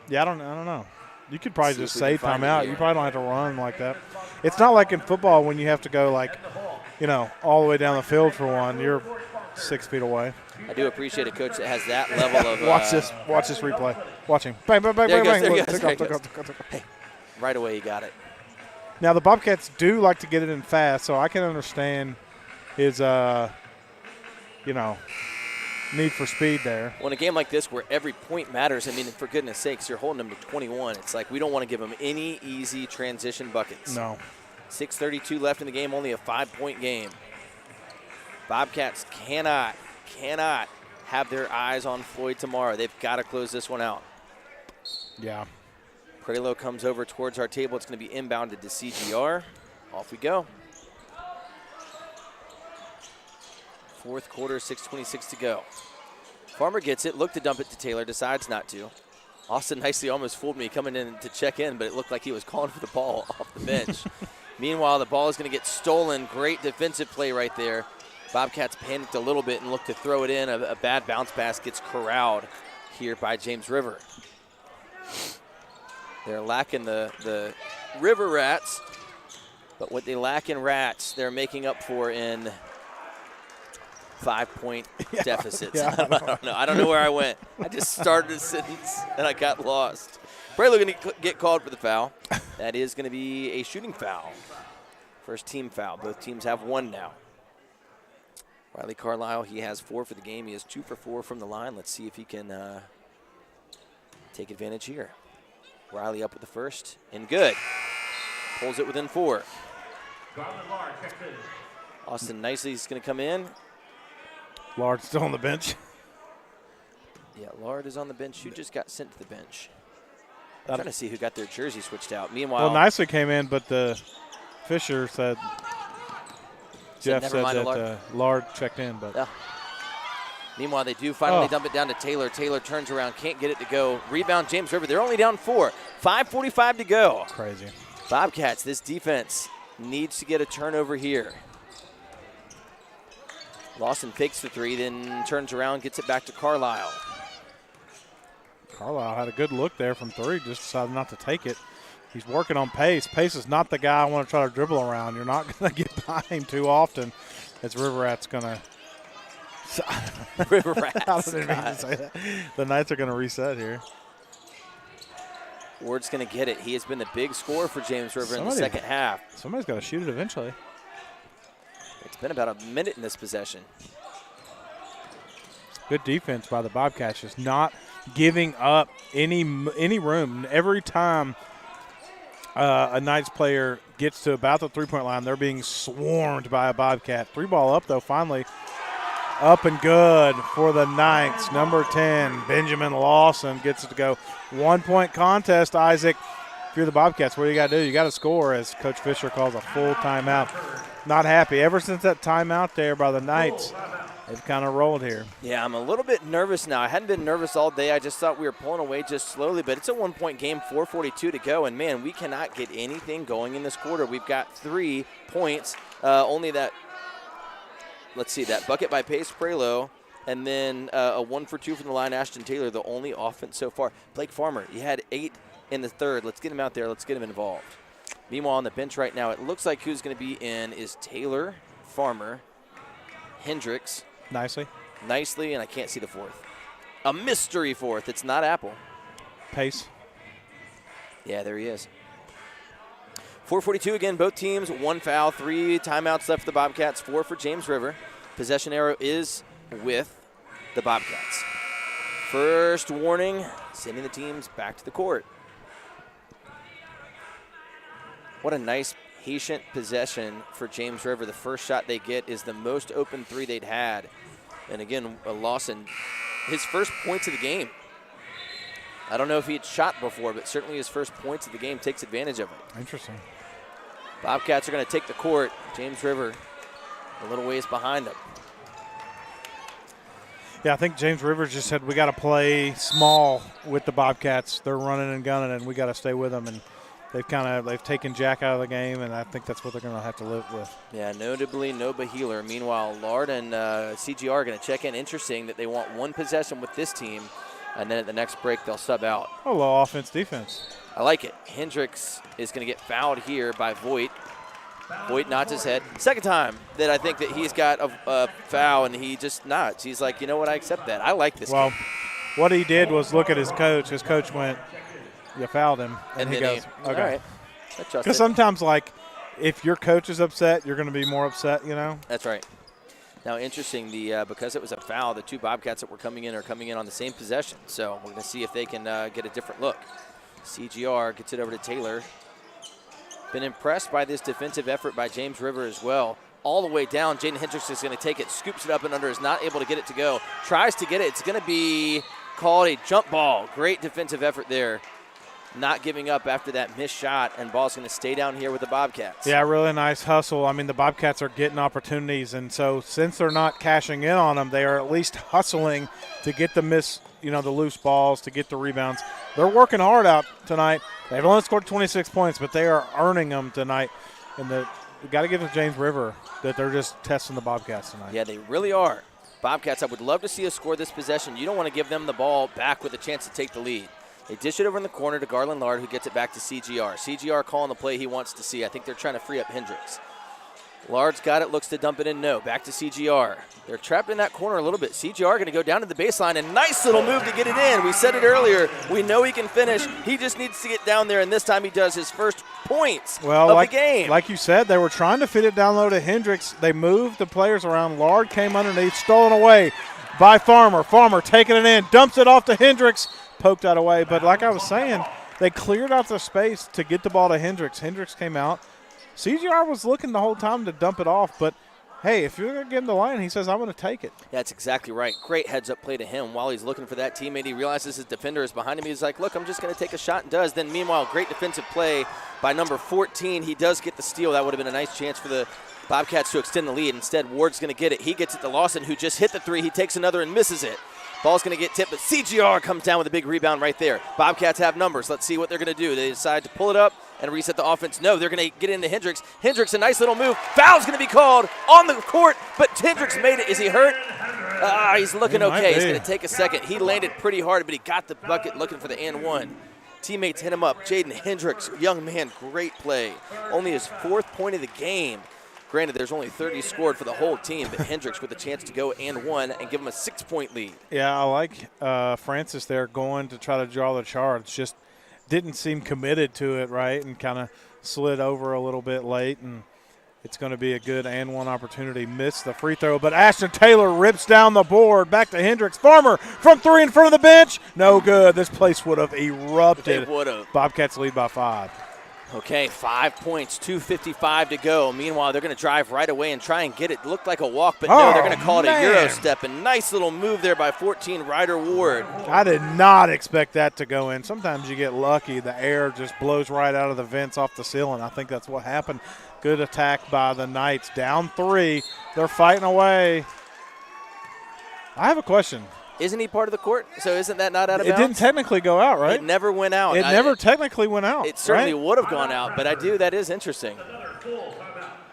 Yeah, I don't know. You could probably just say timeout. You probably don't have to run like that. It's not like in football when you have to go all the way down the field for one. You're 6 feet away. I do appreciate a coach that has that level of. Watch this replay. Watch him. Bang, bang, bang, there bang, goes, bang. There goes. Hey, right away he got it. Now the Bobcats do like to get it in fast, so I can understand his need for speed there. Well, in a game like this where every point matters, I mean, for goodness sakes, you're holding them to 21. It's like we don't want to give them any easy transition buckets. No. 6:32 left in the game, only a 5-point game. Bobcats cannot have their eyes on Floyd tomorrow. They've got to close this one out. Yeah. Prelo comes over towards our table. It's going to be inbounded to CGR. Off we go. Fourth quarter, 6:26 to go. Farmer gets it, looked to dump it to Taylor, decides not to. Austin nicely almost fooled me coming in to check in, but it looked like he was calling for the ball off the bench. Meanwhile, the ball is going to get stolen. Great defensive play right there. Bobcats panicked a little bit and looked to throw it in. A bad bounce pass gets corralled here by James River. They're lacking the River Rats, but what they lack in Rats, they're making up for in 5-point deficits. Yeah, I don't know where I went. I just started a sentence and I got lost. Prelo going to get called for the foul. That is going to be a shooting foul. First team foul. Both teams have one now. Riley Carlisle, he has 4 for the game. He is 2 for 4 from the line. Let's see if he can take advantage here. Riley up with the first, and good. Pulls it within 4. Austin nicely is going to come in. Lard's still on the bench. Yeah, Lard is on the bench. Who just got sent to the bench? I'm trying to see who got their jersey switched out. Meanwhile, well, Nicely came in, but the Fisher said, Jeff said that Lard checked in. But yeah. Meanwhile, they do finally dump it down to Taylor. Taylor turns around, can't get it to go. Rebound, James River. They're only down 4. 5:45 to go. Crazy. Bobcats, this defense needs to get a turnover here. Lawson fakes the 3, then turns around, gets it back to Carlisle. Carlisle had a good look there from 3, just decided not to take it. He's working on Pace. Pace is not the guy I want to try to dribble around. You're not going to get by him too often, as River Rat's going to. River Rats. I didn't mean to say that. The Knights are going to reset here. Ward's going to get it. He has been the big scorer for James River in the second half. Somebody's got to shoot it eventually. It's been about a minute in this possession. Good defense by the Bobcats, just not giving up any room. Every time a Knights player gets to about the three-point line, they're being swarmed by a Bobcat. 3 ball up, though, finally. Up and good for the Knights. Number 10, Benjamin Lawson gets it to go. 1-point contest, Isaac. If you're the Bobcats, what do you got to do? You got to score, as Coach Fisher calls a full timeout. Not happy. Ever since that timeout there by the Knights, they've kind of rolled here. Yeah, I'm a little bit nervous now. I hadn't been nervous all day. I just thought we were pulling away just slowly, but it's a 1-point game, 4:42 to go, and, man, we cannot get anything going in this quarter. We've got 3 points, only that – let's see, that bucket by Pace Prelo, and then a 1 for 2 from the line, Ashton Taylor, the only offense so far. Blake Farmer, he had 8 in the third. Let's get him out there. Let's get him involved. Meanwhile, on the bench right now, it looks like who's going to be in is Taylor, Farmer, Hendricks. Nicely, and I can't see the 4th. A mystery 4th. It's not Apple. Pace. Yeah, there he is. 4:42 again, both teams, 1 foul, 3 timeouts left for the Bobcats, 4 for James River. Possession arrow is with the Bobcats. First warning, sending the teams back to the court. What a nice, patient possession for James River. The first shot they get is the most open 3 they'd had. And again, Lawson, his first points of the game. I don't know if he had shot before, but certainly his first points of the game takes advantage of it. Interesting. Bobcats are going to take the court. James River a little ways behind them. Yeah, I think James Rivers just said we got to play small with the Bobcats. They're running and gunning, and we got to stay with them. And they've taken Jack out of the game, and I think that's what they're going to have to live with. Yeah, notably Noba Healer. Meanwhile, Lard and CGR are going to check in. Interesting that they want one possession with this team, and then at the next break they'll sub out. A little offense, defense. I like it. Hendricks is going to get fouled here by Voigt. Voigt nods his head. Second time that I think that he's got a foul, and he just nods. He's like, you know what, I accept that. I like this Well, game. what he did was look at his coach. His coach went, you fouled him. And he then goes, all okay. right. I trust Because it. sometimes, like, if your coach is upset, you're going to be more upset, you know? That's right. Now, interesting, because it was a foul, the two Bobcats that were coming in are coming in on the same possession. So we're going to see if they can get a different look. CGR gets it over to Taylor. Been impressed by this defensive effort by James River as well. All the way down, Jaden Hendricks is going to take it, scoops it up and under, is not able to get it to go. Tries to get it. It's going to be called a jump ball. Great defensive effort there. Not giving up after that missed shot, and ball's going to stay down here with the Bobcats. Yeah, really nice hustle. I mean, the Bobcats are getting opportunities, and so since they're not cashing in on them, they are at least hustling to get the the loose balls, to get the rebounds. They're working hard out tonight. They've only scored 26 points, but they are earning them tonight. And we got to give it to James River that they're just testing the Bobcats tonight. Yeah, they really are. Bobcats, I would love to see us score this possession. You don't want to give them the ball back with a chance to take the lead. They dish it over in the corner to Garland Lard, who gets it back to CGR. CGR calling the play he wants to see. I think they're trying to free up Hendricks. Lard's got it, looks to dump it in. No, back to CGR. They're trapped in that corner a little bit. CGR going to go down to the baseline, and nice little move to get it in. We said it earlier. We know he can finish. He just needs to get down there, and this time he does his first points of the game. Like you said, they were trying to fit it down low to Hendricks. They moved the players around. Lard came underneath, stolen away by Farmer. Farmer taking it in, dumps it off to Hendricks. Poked that away, but like I was saying, they cleared out the space to get the ball to Hendricks. Hendricks came out. CGR was looking the whole time to dump it off, but hey, if you're going to get him the line, he says, I'm going to take it. That's exactly right. Great heads-up play to him. While he's looking for that teammate, he realizes his defender is behind him. He's like, look, I'm just going to take a shot, and does. Then meanwhile, great defensive play by number 14. He does get the steal. That would have been a nice chance for the Bobcats to extend the lead. Instead, Ward's going to get it. He gets it to Lawson, who just hit the three. He takes another and misses it. Ball's going to get tipped, but CGR comes down with a big rebound right there. Bobcats have numbers. Let's see what they're going to do. They decide to pull it up and reset the offense. No, they're going to get into Hendricks. Hendricks, a nice little move. Foul's going to be called on the court, but Hendricks made it. Is he hurt? He's looking okay. He's going to take a second. He landed pretty hard, but he got the bucket looking for the and one. Teammates hit him up. Jaden Hendricks, young man, great play. Only his 4th point of the game. Granted, there's only 30 scored for the whole team, but Hendricks with a chance to go and one and give him a 6-point lead. Yeah, I like Francis there going to try to draw the charge. Just didn't seem committed to it, right, and kind of slid over a little bit late, and it's going to be a good and one opportunity. Missed the free throw, but Ashton Taylor rips down the board. Back to Hendricks. Farmer from 3 in front of the bench. No good. This place would have erupted. It would have. Bobcats lead by 5. Okay, 5 points, 2:55 to go. Meanwhile, they're going to drive right away and try and get it. Looked like a walk, but no, they're going to call it a Euro step. A nice little move there by 14, Ryder Ward. I did not expect that to go in. Sometimes you get lucky. The air just blows right out of the vents off the ceiling. I think that's what happened. Good attack by the Knights. Down 3. They're fighting away. I have a question. Isn't he part of the court? So isn't that not out of bounds? It didn't technically go out, right? It never went out. It never technically went out. It certainly right? would have gone out, but that is interesting.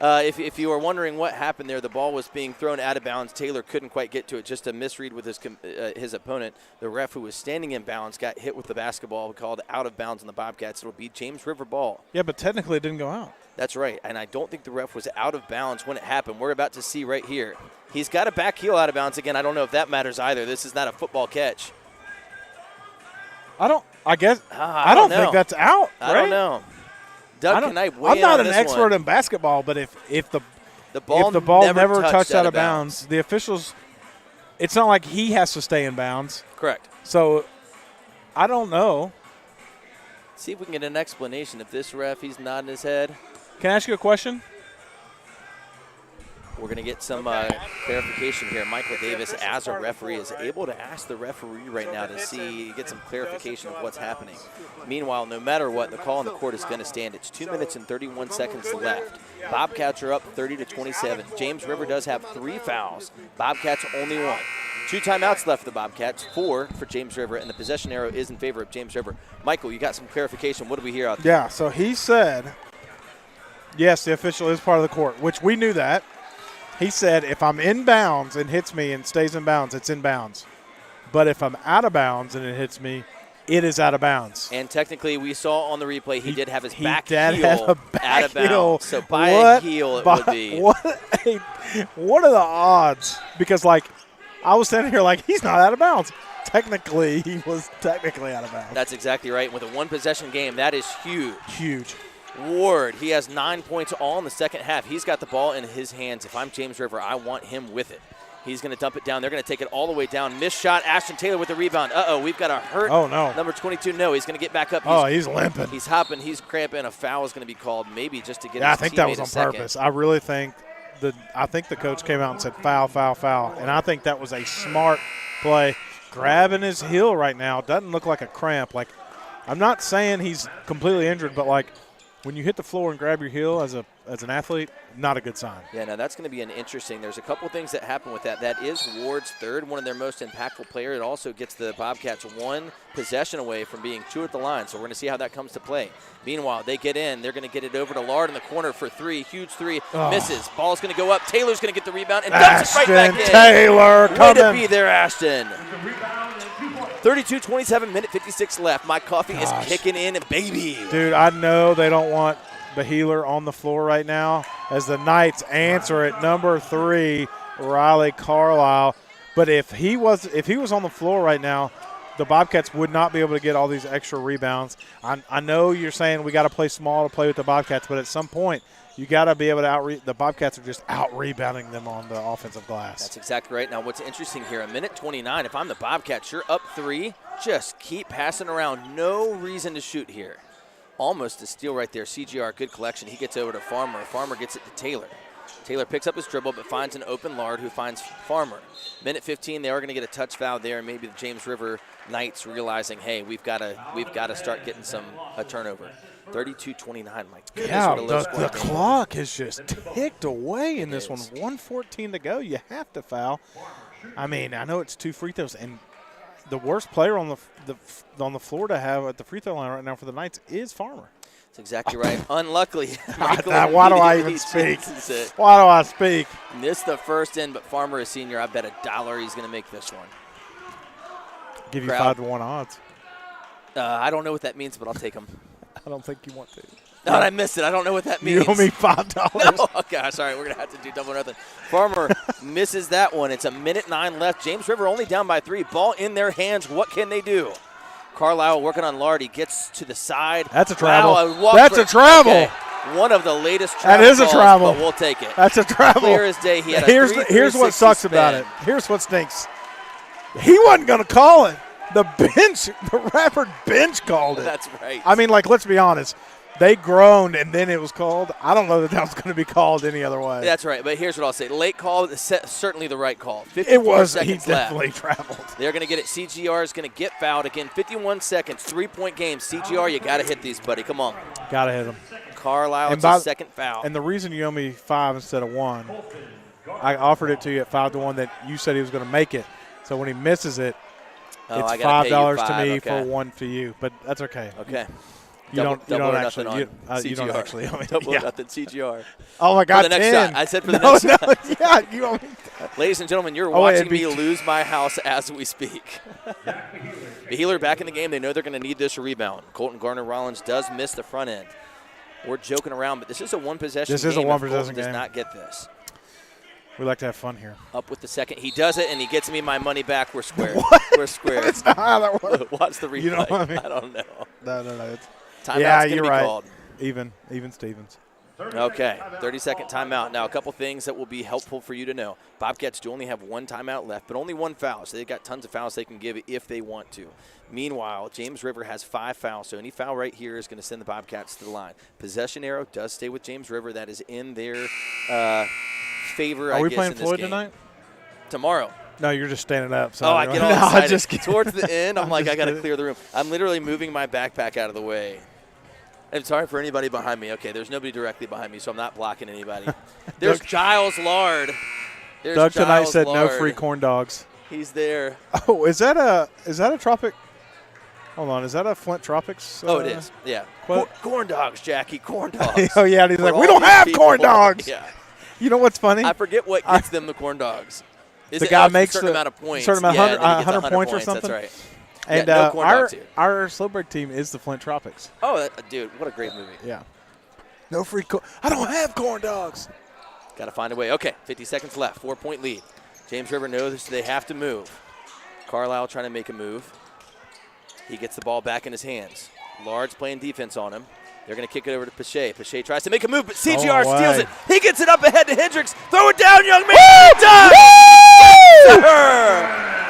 If you were wondering what happened there, the ball was being thrown out of bounds. Taylor couldn't quite get to it. Just a misread with his opponent. The ref, who was standing in bounds, got hit with the basketball, called out of bounds on the Bobcats. It'll be James River ball. Yeah, but technically it didn't go out. That's right, and I don't think the ref was out of bounds when it happened. We're about to see right here. He's got a back heel out of bounds again. I don't know if that matters either. This is not a football catch. I don't think that's out. I don't know. Doug, can I weigh I'm not in on an this expert one? in basketball, but if the ball never touched out of bounds, the officials, it's not like he has to stay in bounds. Correct. So I don't know. See if we can get an explanation. If this ref, he's nodding his head. Can I ask you a question? We're going to get some clarification here. Michael Davis, as a referee, is able to ask the referee right now to get some clarification of what's happening. Meanwhile, no matter what, the call on the court is going to stand. It's 2 minutes and 31 seconds left. Bobcats are up 30-27. James River does have 3 fouls. Bobcats only 1. 2 timeouts left for the Bobcats, 4 for James River, and the possession arrow is in favor of James River. Michael, you got some clarification. What do we hear out there? Yeah, so he said, yes, the official is part of the court, which we knew that. He said if I'm in bounds and hits me and stays in bounds, it's in bounds. But if I'm out of bounds and it hits me, it is out of bounds. And technically, we saw on the replay he did have his back had heel a back out of heel. bounds. So by a heel it would be. What are the odds? Because, like, I was standing here like, he's not out of bounds. Technically, he was technically out of bounds. That's exactly right. With a one-possession game, that is huge. Huge. Ward, he has 9 points all in the second half. He's got the ball in his hands. If I'm James River, I want him with it. He's going to dump it down. They're going to take it all the way down. Missed shot. Ashton Taylor with the rebound. We've got a hurt. Oh, no. Number 22, no. He's going to get back up. He's limping. He's hopping. He's cramping. A foul is going to be called, maybe just to get his I think that was teammate on purpose. I really think the coach came out and said foul, foul, foul. And I think that was a smart play. Grabbing his heel right now doesn't look like a cramp. Like, I'm not saying he's completely injured, but, like, when you hit the floor and grab your heel as an athlete, not a good sign. Yeah, now that's going to be an interesting. There's a couple things that happen with that. That is Ward's third, one of their most impactful players. It also gets the Bobcats one possession away from being 2 at the line, so we're going to see how that comes to play. Meanwhile, they get in. They're going to get it over to Lard in the corner for 3. Huge 3. Misses. Ball's going to go up. Taylor's going to get the rebound and dumps it right back in. Taylor, way to be there, Ashton. 32-27, minute 56 left. My coffee is kicking in, baby. Dude, I know they don't want the healer on the floor right now as the Knights answer at number 3, Riley Carlisle. But if he was on the floor right now, the Bobcats would not be able to get all these extra rebounds. I know you're saying we got to play small to play with the Bobcats, but at some point you got to be able to the Bobcats are just out-rebounding them on the offensive glass. That's exactly right. Now, what's interesting here, a minute 29, if I'm the Bobcats, you're up 3. Just keep passing around. No reason to shoot here. Almost a steal right there. CGR, good collection. He gets over to Farmer. Farmer gets it to Taylor. Taylor picks up his dribble but finds an open Lard who finds Farmer. Minute 15, they are going to get a touch foul there. Maybe the James River Knights realizing, hey, we've got to start getting a turnover. 32-29, Mike. Yeah, the clock has just ticked away in this one. 1:14 to go. You have to foul. I mean, I know it's 2 free throws, and the worst player on the floor to have at the free throw line right now for the Knights is Farmer. That's exactly right. Unluckily, why do I even speak? Why do I speak? Missed the first in, but Farmer is senior. I bet $1 he's going to make this one. Give you 5-1 odds. I don't know what that means, but I'll take them. I don't think you want to. No, I missed it. I don't know what that means. You owe me $5. No, oh, gosh, all right, we're going to have to do double nothing. Farmer misses that one. It's a minute 9 left. James River only down by 3. Ball in their hands. What can they do? Carlisle working on Lard. He gets to the side. That's a travel. Wow, That's a travel. Okay. One of the latest travel That is a travel. But we'll take it. That's a travel. Clear as day. He had Here's what sucks about it. Here's what stinks. He wasn't going to call it. The Radford bench called it. That's right. I mean, like, let's be honest. They groaned, and then it was called. I don't know that was going to be called any other way. That's right. But here's what I'll say. Late call, certainly the right call. It was. He seconds definitely left. traveled. They're going to get it. CGR is going to get fouled again. 51 seconds, 3-point game. CGR, you got to hit these, buddy. Come on. Got to hit him. Carlisle, it's his second foul. And the reason you owe me 5 instead of 1, I offered it to you at 5-1 that you said he was going to make it. So when he misses it, it's $5 to me for 1 to you. But that's okay. Okay. You don't actually owe me. Double or nothing CGR. Oh, my God, for the next 10. shot. I said for the next shot. Yeah, you owe me. Ladies and gentlemen, you're watching me lose my house as we speak. The healer back in the game. They know they're going to need this rebound. Colton Garner-Rollins does miss the front end. We're joking around, but this is a one-possession game. This is a one-possession game. Does not get this. We like to have fun here. Up with the second. He does it, and he gets me my money back. We're square. What? We're square. That's not how that works. Watch the replay. You know what I mean? I don't know. No. Timeout's going to be right. called. Even Stevens. Okay, 30-second timeout. Now, a couple things that will be helpful for you to know. Bobcats do only have 1 timeout left, but only 1 foul, so they've got tons of fouls they can give if they want to. Meanwhile, James River has 5 fouls, so any foul right here is going to send the Bobcats to the line. Possession arrow does stay with James River. That is in their favor, Are I we guess, playing in this Floyd game. Tomorrow? Tomorrow. No, you're just standing up. So I get all excited. Towards the end, I'm like, I got to kidding. clear the room. I'm literally moving my backpack out of the way. I'm sorry for anybody behind me. Okay, there's nobody directly behind me, so I'm not blocking anybody. There's Giles Lard. Doug tonight said no free corn dogs. He's there. Oh, is that a Tropic? Hold on, is that a Flint Tropics? Oh, it is. Yeah. Corn dogs, Jackie. Corn dogs. Oh yeah, and he's For like, all we don't these have people. corn dogs. Yeah. You know what's funny? I forget what gets them the corn dogs. The guy makes a certain amount of points. Certain amount, yeah, 100 points or something. That's right. And yeah, no corn dogs here. our Slowbird team is the Flint Tropics. Oh, dude, what a great movie. Yeah. No free corn. I don't have corn dogs. Got to find a way. Okay, 50 seconds left. 4-point lead. James River knows they have to move. Carlisle trying to make a move. He gets the ball back in his hands. Lard's playing defense on him. They're going to kick it over to Pache. Pache tries to make a move, but CGR steals it. He gets it up ahead to Hendricks. Throw it down, young man. Done!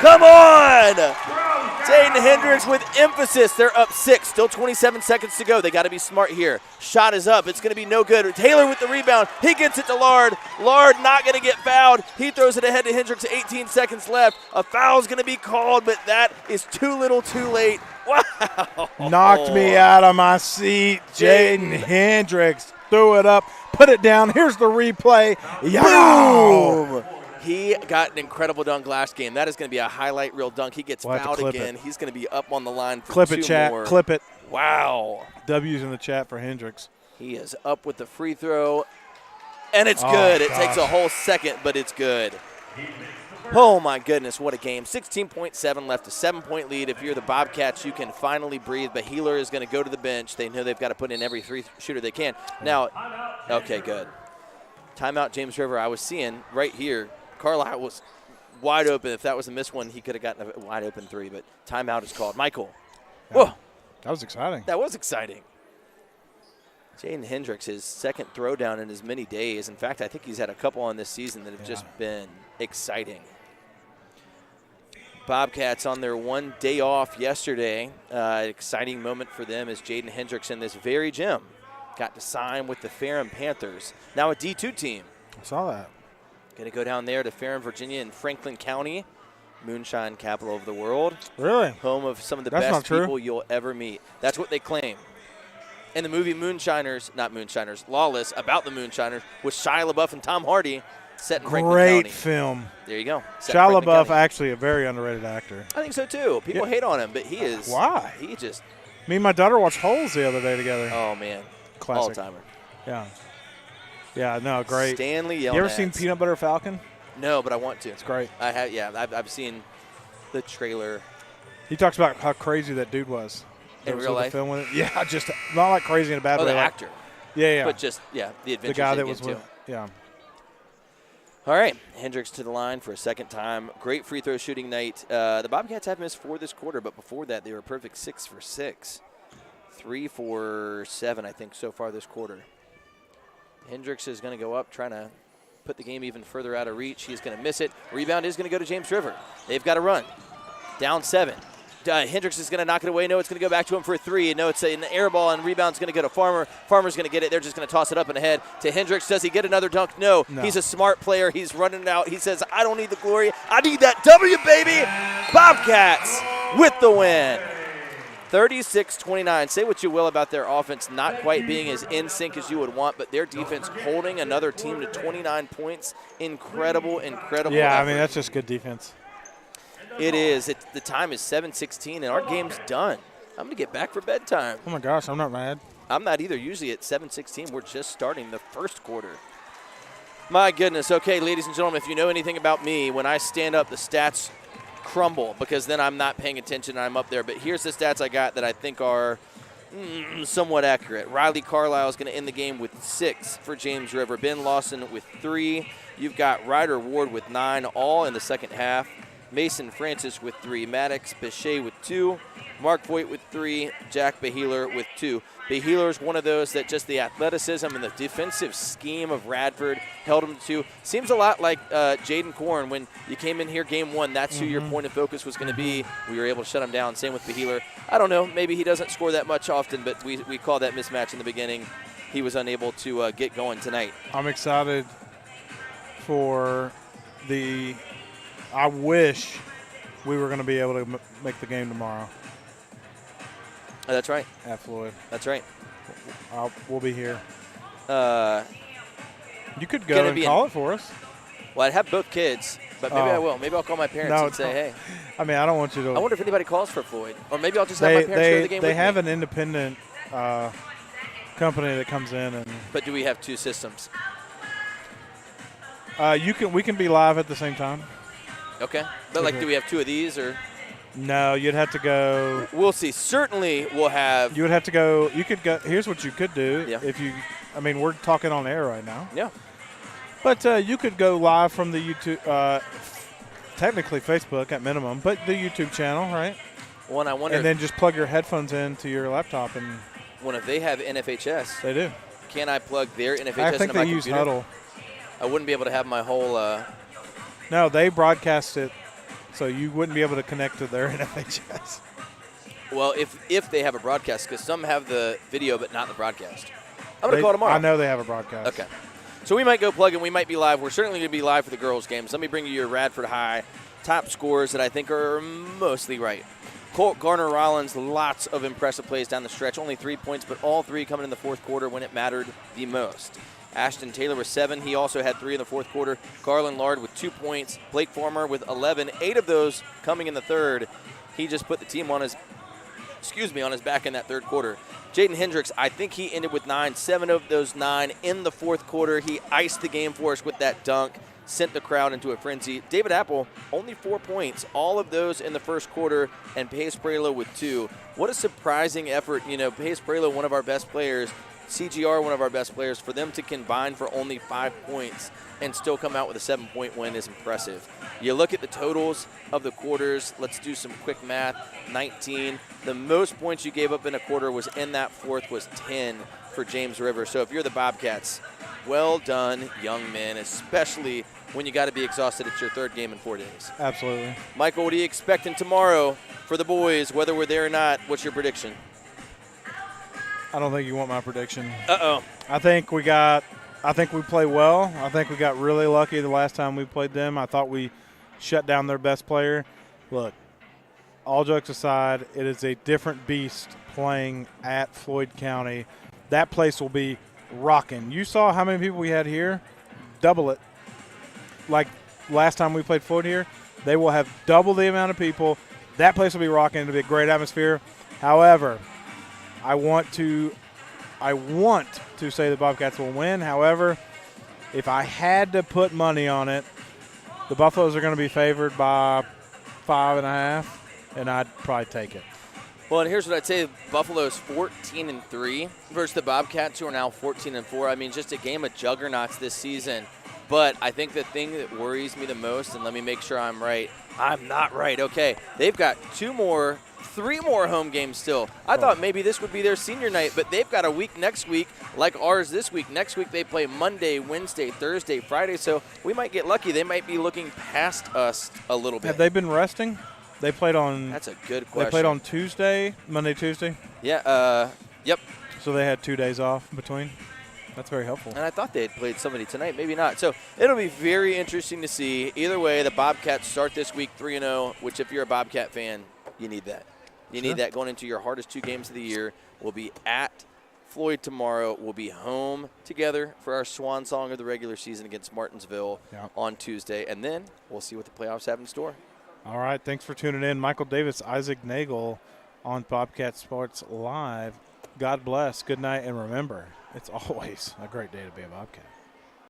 Come on! Jaden Hendricks with emphasis. They're up 6. Still 27 seconds to go. They got to be smart here. Shot is up. It's going to be no good. Taylor with the rebound. He gets it to Lard. Lard not going to get fouled. He throws it ahead to Hendricks. 18 seconds left. A foul's going to be called, but that is too little too late. Wow. Knocked me out of my seat. Jaden Hendricks threw it up, put it down. Here's the replay. Boom. He got an incredible dunk last game. That is going to be a highlight reel dunk. He gets fouled again. He's going to be up on the line for clip 2 it, chat. more. Clip it. Wow. W's in the chat for Hendricks. He is up with the free throw, and it's good. It takes a whole second, but it's good. Oh, my goodness, what a game. 16.7 left, a 7-point lead. If you're the Bobcats, you can finally breathe. But Healer is going to go to the bench. They know they've got to put in every 3-shooter they can. Now, okay, good. Timeout, James River. I was seeing right here, Carlisle was wide open. If that was a missed one, he could have gotten a wide open 3. But timeout is called. Michael. Whoa. That was exciting. That was exciting. Jaden Hendricks, his second throwdown in as many days. In fact, I think he's had a couple on this season that have just been exciting. Bobcats on their one day off yesterday. Exciting moment for them as Jaden Hendricks in this very gym got to sign with the Ferrum Panthers. Now a D2 team. I saw that. Going to go down there to Ferrum, Virginia in Franklin County, moonshine capital of the world. Really? Home of some of the That's best not true. people you'll ever meet. That's what they claim. In the movie Lawless, about the Moonshiners, with Shia LaBeouf and Tom Hardy, set in Franklin County. Great film. There you go. Shia LaBeouf, actually a very underrated actor. I think so, too. People hate on him, but he is. Why? He just. Me and my daughter watched Holes the other day together. Oh, man. Classic. All-timer. Yeah. Yeah, no, great. Stanley Yelnats. You ever seen Peanut Butter Falcon? No, but I want to. It's great. I have. Yeah, I've seen the trailer. He talks about how crazy that dude was. In real life? Film with it. Yeah, just not like crazy in a bad way. Oh, the like, actor. Yeah. But just, the adventure. The guy that was with. Yeah. All right, Hendricks to the line for a second time. Great free throw shooting night. The Bobcats have missed 4 this quarter, but before that they were a perfect 6 for 6. 3 for 7, I think, so far this quarter. Hendricks is going to go up, trying to put the game even further out of reach. He's going to miss it. Rebound is going to go to James River. They've got to run. Down 7. Hendricks is going to knock it away. No, it's going to go back to him for a 3. No, it's an air ball, and rebound's going to go to Farmer. Farmer's going to get it. They're just going to toss it up and ahead to Hendricks. Does he get another dunk? No. He's a smart player. He's running out. He says, I don't need the glory. I need that W, baby. Bobcats with the win. 36-29. Say what you will about their offense not quite being as in sync as you would want, but their defense holding another team to 29 points. Incredible effort. I mean, that's just good defense. It is. The time is 7:16, and our game's done. I'm going to get back for bedtime. Oh, my gosh, I'm not mad. I'm not either. Usually at 7:16, we're just starting the first quarter. My goodness. Okay, ladies and gentlemen, if you know anything about me, when I stand up, the stats crumble because then I'm not paying attention and I'm up there. But here's the stats I got that I think are somewhat accurate. Riley Carlisle is going to end the game with 6 for James River. Ben Lawson with 3. You've got Ryder Ward with 9, all in the second half. Mason Francis with 3. Maddox Bechet with 2. Mark Voigt with 3. Jack Beheeler with 2. Beheeler is one of those that just the athleticism and the defensive scheme of Radford held him to 2. Seems a lot like Jaden Korn when you came in here game 1. That's who your point of focus was going to be. We were able to shut him down. Same with Beheeler. I don't know. Maybe he doesn't score that much often, but we call that mismatch in the beginning. He was unable to get going tonight. I'm excited for the – I wish we were going to be able to make the game tomorrow. Oh, that's right. At Floyd. That's right. We'll be here. You could go and call it for us. Well, I'd have both kids. But maybe I will. Maybe I'll call my parents and say, hey. I mean, I don't want you to. I wonder if anybody calls for Floyd. Or maybe I'll just have my parents go to the game They with have me. an independent company that comes in. And But do we have two systems? we can be live at the same time. Okay. But, like, do we have two of these? Or No, you'd have to go. we'll see. Certainly we'll have. You would have to go. You could go. Here's what you could do. Yeah. If you, I mean, we're talking on air right now. Yeah. But you could go live from the YouTube, technically Facebook at minimum, but the YouTube channel, right? Well, and I wonder And then just plug your headphones into your laptop, and if they have NFHS, they do. can I plug their NFHS I think into my they use computer? Huddle. I wouldn't be able to have my whole No, they broadcast it, so you wouldn't be able to connect to their NFHS. well, if they have a broadcast, because some have the video but not the broadcast. I'm going to call tomorrow. I know they have a broadcast. Okay. So we might go plug in. We might be live. We're certainly going to be live for the girls' games. Let me bring you your Radford High top scores that I think are mostly right. Colt Garner-Rollins, lots of impressive plays down the stretch. Only 3 points, but all three coming in the fourth quarter when it mattered the most. Ashton Taylor with 7. He also had 3 in the fourth quarter. Garland Lard with 2 points. Blake Farmer with 11. 8 of those coming in the third. He just put the team on his back in that third quarter. Jaden Hendricks, I think he ended with 9. 7 of those 9 in the fourth quarter. He iced the game for us with that dunk, sent the crowd into a frenzy. David Apple, only 4 points, all of those in the first quarter, and Pace Prelo with 2. What a surprising effort. Pace Prelo, one of our best players, CGR, one of our best players, for them to combine for only 5 points and still come out with a 7-point win is impressive. You look at the totals of the quarters. Let's do some quick math. 19. The most points you gave up in a quarter was in that fourth was 10 for James River. So if you're the Bobcats, well done, young men, especially when you got to be exhausted. It's your third game in 4 days. Absolutely. Michael, what are you expecting tomorrow for the boys, whether we're there or not? What's your prediction? I don't think you want my prediction. Uh-oh. I think we play well. I think we got really lucky the last time we played them. I thought we shut down their best player. Look, all jokes aside, it is a different beast playing at Floyd County. That place will be rocking. You saw how many people we had here? Double it. Like last time we played Floyd here, they will have double the amount of people. That place will be rocking. It'll be a great atmosphere. However, I want to say the Bobcats will win. However, if I had to put money on it, the Buffaloes are going to be favored by 5.5, and I'd probably take it. Well, and here's what I'd say. Buffalo's 14-3 versus the Bobcats, who are now 14-4. I mean, just a game of juggernauts this season. But I think the thing that worries me the most, and let me make sure I'm right. I'm not right. Okay, they've got 3 more home games still. I thought maybe this would be their senior night, but they've got a week next week like ours this week. Next week they play Monday, Wednesday, Thursday, Friday, so we might get lucky. They might be looking past us a little bit. Have they been resting? They played on. That's a good question. They played on Tuesday, Monday, Tuesday. Yeah. Yep. So they had 2 days off between. That's very helpful. And I thought they had played somebody tonight. Maybe not. So it'll be very interesting to see. Either way, the Bobcats start this week 3-0, which if you're a Bobcat fan, you need that. You need that going into your hardest 2 games of the year. We'll be at Floyd tomorrow. We'll be home together for our swan song of the regular season against Martinsville on Tuesday. And then we'll see what the playoffs have in store. All right. Thanks for tuning in. Michael Davis, Isaac Nagel on Bobcat Sports Live. God bless. Good night. And remember, it's always a great day to be a Bobcat.